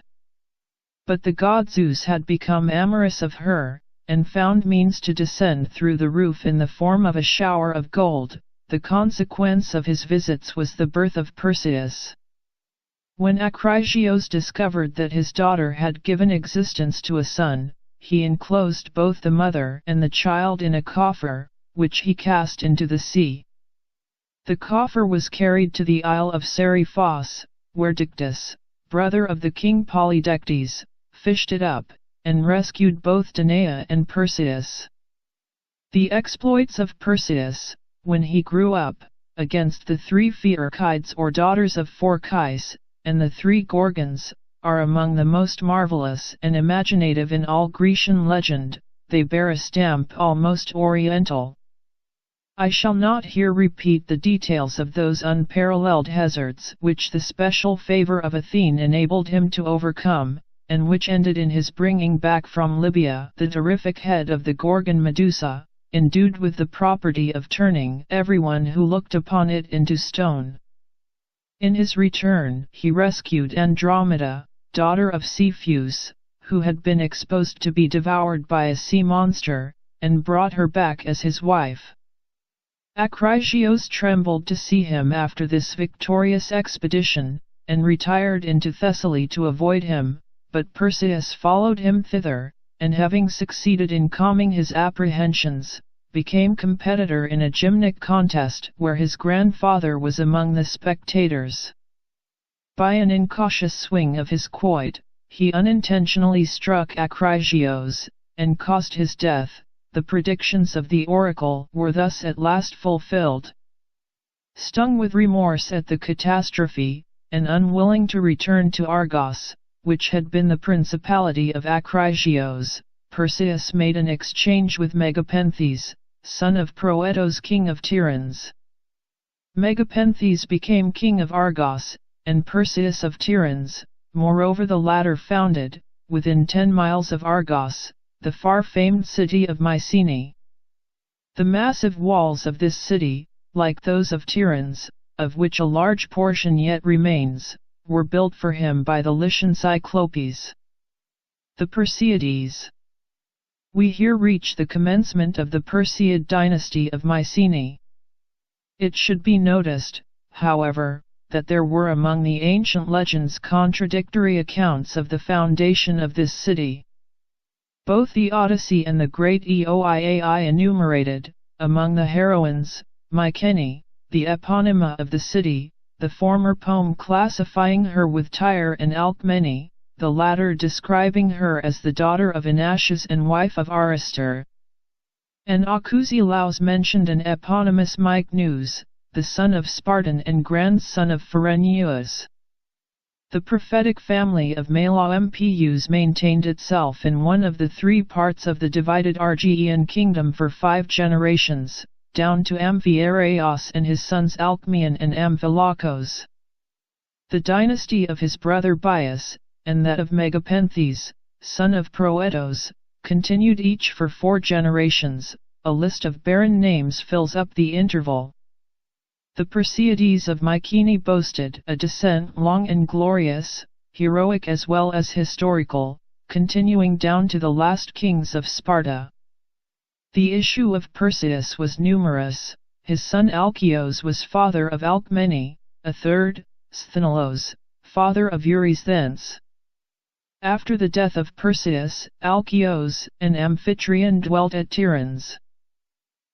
But the god Zeus had become amorous of her, and found means to descend through the roof in the form of a shower of gold. The consequence of his visits was the birth of Perseus. When Acrisios discovered that his daughter had given existence to a son, he enclosed both the mother and the child in a coffer, which he cast into the sea. The coffer was carried to the Isle of Seriphos, where Dictys, brother of the king Polydectes, fished it up, and rescued both Danae and Perseus. The exploits of Perseus, when he grew up, against the 3 Phaericides or daughters of Phorcys, and the 3 Gorgons, are among the most marvelous and imaginative in all Grecian legend. They bear a stamp almost oriental. I shall not here repeat the details of those unparalleled hazards which the special favor of Athene enabled him to overcome, and which ended in his bringing back from Libya the terrific head of the Gorgon Medusa, endued with the property of turning everyone who looked upon it into stone. In his return he rescued Andromeda, daughter of Cepheus, who had been exposed to be devoured by a sea monster, and brought her back as his wife. Acrisios trembled to see him after this victorious expedition, and retired into Thessaly to avoid him, but Perseus followed him thither, and having succeeded in calming his apprehensions, became competitor in a gymnic contest where his grandfather was among the spectators. By an incautious swing of his quoit, he unintentionally struck Acrisios, and caused his death. The predictions of the oracle were thus at last fulfilled. Stung with remorse at the catastrophe, and unwilling to return to Argos, which had been the principality of Acrisios, Perseus made an exchange with Megapenthes, son of Proetos, king of Tiryns. Megapenthes became king of Argos, and Perseus of Tiryns. Moreover, the latter founded, within 10 miles of Argos, the far-famed city of Mycenae. The massive walls of this city, like those of Tiryns, of which a large portion yet remains, were built for him by the Lycian Cyclopes. The Perseids. We here reach the commencement of the Perseid dynasty of Mycenae. It should be noticed, however, that there were among the ancient legends contradictory accounts of the foundation of this city. Both the Odyssey and the great Ioiai enumerated, among the heroines, Mycenae, the eponymia of the city, the former poem classifying her with Tyre and Alcmene, the latter describing her as the daughter of Inaeus and wife of Aristor. And Acusilaus mentioned an eponymous Mycnus, the son of Spartan and grandson of Phereneus. The prophetic family of Melampus maintained itself in one of the 3 parts of the divided Argean kingdom for 5 generations, down to Amphiaraos and his sons Alcmaeon and Amphilokos. The dynasty of his brother Bias, and that of Megapenthes, son of Proetos, continued each for 4 generations. A list of barren names fills up the interval. The Perseids of Mycenae boasted a descent long and glorious, heroic as well as historical, continuing down to the last kings of Sparta. The issue of Perseus was numerous. His son Alceos was father of Alcmene, a third, Sthenelos, father of Eurysthenes. After the death of Perseus, Alceos and Amphitryon dwelt at Tiryns.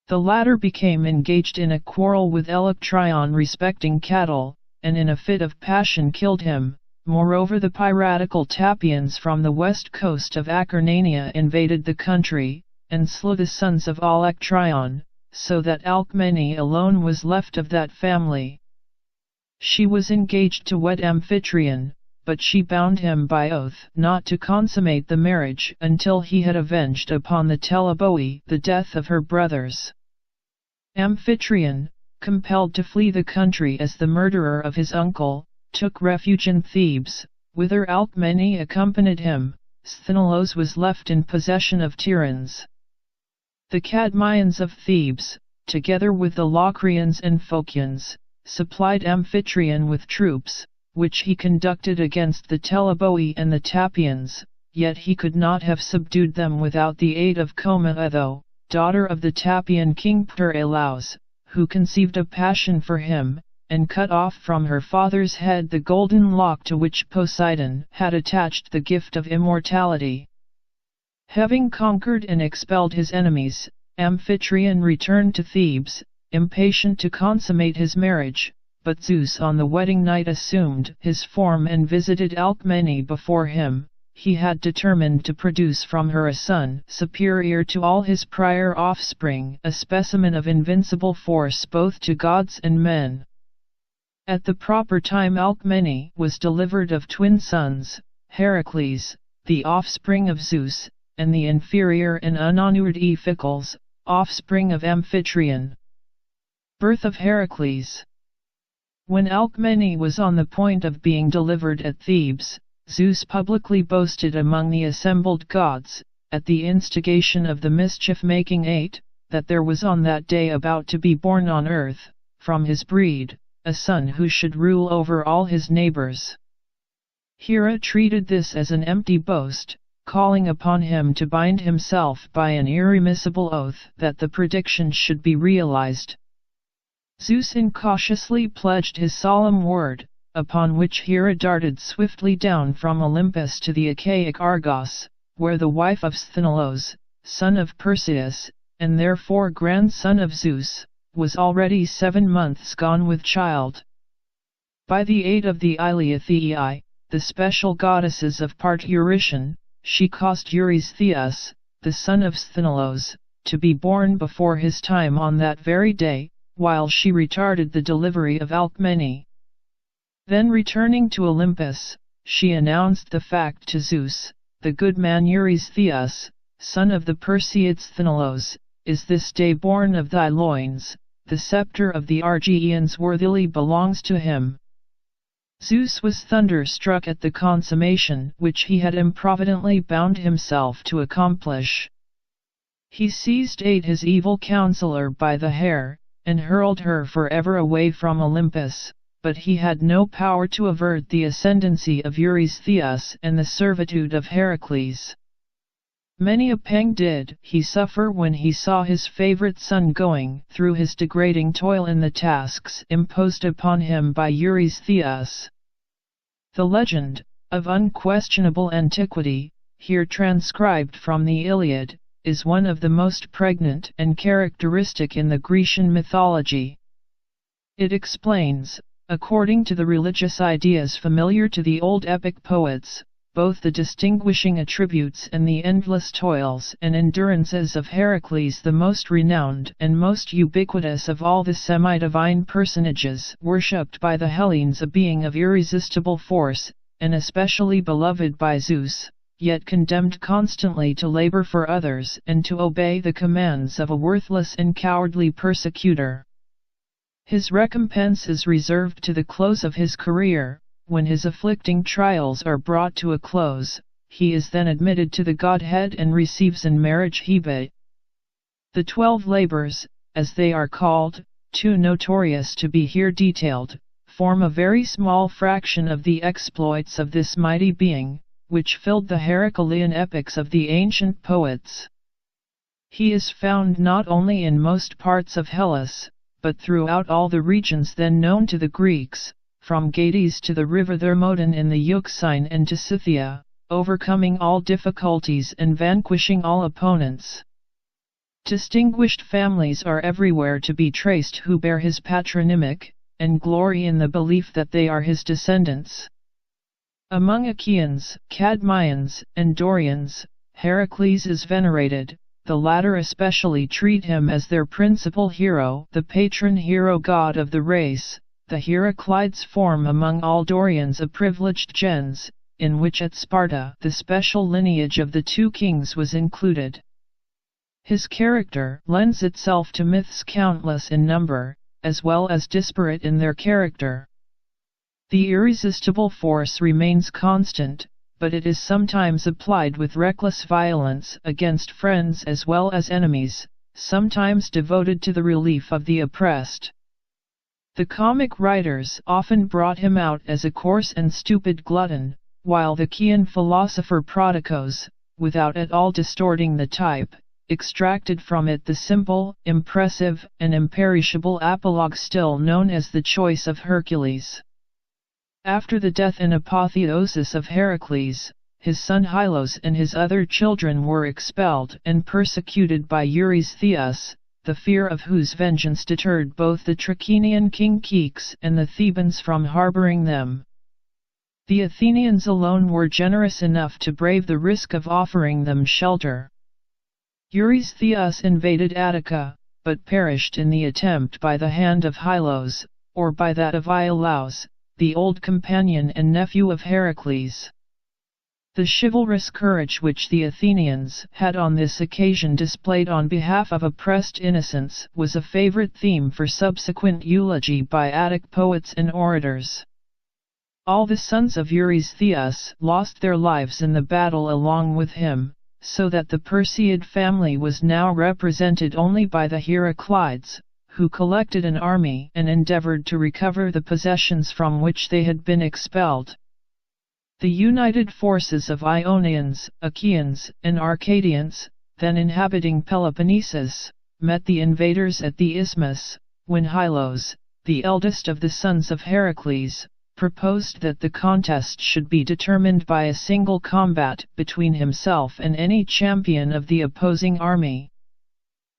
The latter became engaged in a quarrel with Electryon respecting cattle, and in a fit of passion killed him. Moreover, the piratical Tapians from the west coast of Acarnania invaded the country, and slew the sons of Electryon, so that Alcmene alone was left of that family. She was engaged to wed Amphitryon, but she bound him by oath not to consummate the marriage until he had avenged upon the Teleboe the death of her brothers. Amphitryon, compelled to flee the country as the murderer of his uncle, took refuge in Thebes, whither Alcmene accompanied him. Sthenelos was left in possession of Tiryns. The Cadmeians of Thebes, together with the Locrians and Phocians, supplied Amphitryon with troops, which he conducted against the Teleboe and the Tapians, yet he could not have subdued them without the aid of Comaetho, daughter of the Tapian king Pteraelaus, who conceived a passion for him, and cut off from her father's head the golden lock to which Poseidon had attached the gift of immortality. Having conquered and expelled his enemies, Amphitryon returned to Thebes, impatient to consummate his marriage, but Zeus on the wedding night assumed his form and visited Alcmene before him. He had determined to produce from her a son superior to all his prior offspring, a specimen of invincible force both to gods and men. At the proper time Alcmene was delivered of twin sons, Heracles, the offspring of Zeus, and the inferior and unhonored Iphicles, offspring of Amphitryon. Birth of Heracles. When Alcmene was on the point of being delivered at Thebes, Zeus publicly boasted among the assembled gods, at the instigation of the mischief-making Eight, that there was on that day about to be born on earth, from his breed, a son who should rule over all his neighbors. Hera treated this as an empty boast, calling upon him to bind himself by an irremissible oath that the prediction should be realized. Zeus incautiously pledged his solemn word, upon which Hera darted swiftly down from Olympus to the Achaean Argos, where the wife of Sthenelus, son of Perseus, and therefore grandson of Zeus, was already 7 months gone with child. By the aid of the Eileithyia, the special goddesses of parturition, she caused Eurystheus, the son of Sthenelus, to be born before his time on that very day, while she retarded the delivery of Alcmene. Then returning to Olympus, she announced the fact to Zeus. The good man Eurystheus, son of the Perseid Sthenelus, is this day born of thy loins. The scepter of the Argians worthily belongs to him. Zeus was thunderstruck at the consummation which he had improvidently bound himself to accomplish. He seized his evil counselor by the hair, and hurled her forever away from Olympus, but he had no power to avert the ascendancy of Eurystheus and the servitude of Heracles. Many a pang did he suffer when he saw his favorite son going through his degrading toil in the tasks imposed upon him by Eurystheus. The legend, of unquestionable antiquity, here transcribed from the Iliad, is one of the most pregnant and characteristic in the Grecian mythology. It explains, according to the religious ideas familiar to the old epic poets, both the distinguishing attributes and the endless toils and endurances of Heracles, the most renowned and most ubiquitous of all the semi-divine personages worshipped by the Hellenes, a being of irresistible force, and especially beloved by Zeus, yet condemned constantly to labor for others and to obey the commands of a worthless and cowardly persecutor. His recompense is reserved to the close of his career. When his afflicting trials are brought to a close, he is then admitted to the Godhead and receives in marriage Hebe. The 12 labors, as they are called, too notorious to be here detailed, form a very small fraction of the exploits of this mighty being, which filled the Heraclean epics of the ancient poets. He is found not only in most parts of Hellas, but throughout all the regions then known to the Greeks, from Gades to the river Thermodon in the Euxine and to Scythia, overcoming all difficulties and vanquishing all opponents. Distinguished families are everywhere to be traced who bear his patronymic, and glory in the belief that they are his descendants. Among Achaeans, Cadmeians, and Dorians, Heracles is venerated. The latter especially treat him as their principal hero, the patron hero god of the race. The Heraclides form among all Dorians a privileged gens, in which at Sparta the special lineage of the 2 kings was included. His character lends itself to myths countless in number, as well as disparate in their character. The irresistible force remains constant, but it is sometimes applied with reckless violence against friends as well as enemies, sometimes devoted to the relief of the oppressed. The comic writers often brought him out as a coarse and stupid glutton, while the Chian philosopher Prodicus, without at all distorting the type, extracted from it the simple, impressive, and imperishable apologue still known as the Choice of Hercules. After the death and apotheosis of Heracles, his son Hylos and his other children were expelled and persecuted by Eurystheus, the fear of whose vengeance deterred both the Trachinian king Keeks and the Thebans from harboring them. The Athenians alone were generous enough to brave the risk of offering them shelter. Eurystheus invaded Attica, but perished in the attempt by the hand of Hylos, or by that of Iolaus, the old companion and nephew of Heracles. The chivalrous courage which the Athenians had on this occasion displayed on behalf of oppressed innocents was a favorite theme for subsequent eulogy by Attic poets and orators. All the sons of Eurystheus lost their lives in the battle along with him, so that the Perseid family was now represented only by the Heraclides, who collected an army and endeavored to recover the possessions from which they had been expelled. The united forces of Ionians, Achaeans, and Arcadians, then inhabiting Peloponnesus, met the invaders at the isthmus, when Hylos, the eldest of the sons of Heracles, proposed that the contest should be determined by a single combat between himself and any champion of the opposing army.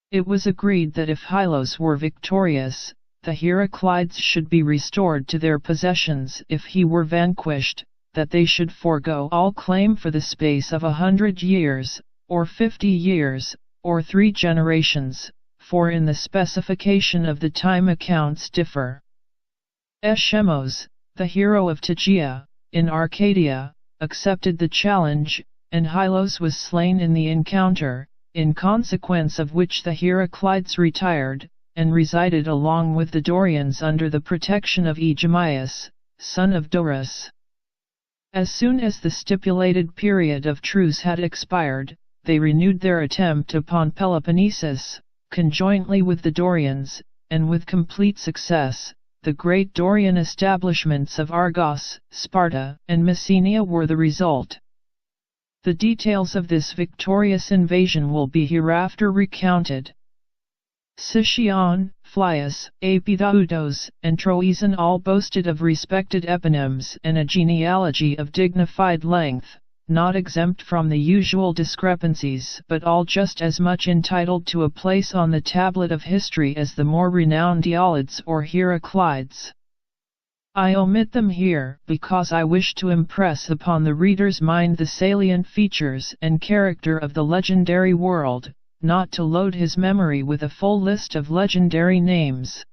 It was agreed that if Hylos were victorious, the Heraclides should be restored to their possessions. If he were vanquished, that they should forego all claim for the space of 100 years, or 50 years, or 3 generations, for in the specification of the time accounts differ. Eschemos, the hero of Tegea, in Arcadia, accepted the challenge, and Hylos was slain in the encounter, in consequence of which the Heraclides retired, and resided along with the Dorians under the protection of Aegamius, son of Dorus. As soon as the stipulated period of truce had expired, they renewed their attempt upon Peloponnesus, conjointly with the Dorians, and with complete success. The great Dorian establishments of Argos, Sparta, and Messenia were the result. The details of this victorious invasion will be hereafter recounted. Sicyon, Phlius, Epidautos, and Troezen all boasted of respected eponyms and a genealogy of dignified length, not exempt from the usual discrepancies but all just as much entitled to a place on the tablet of history as the more renowned Iolids or Heraclides. I omit them here because I wish to impress upon the reader's mind the salient features and character of the legendary world, not to load his memory with a full list of legendary names.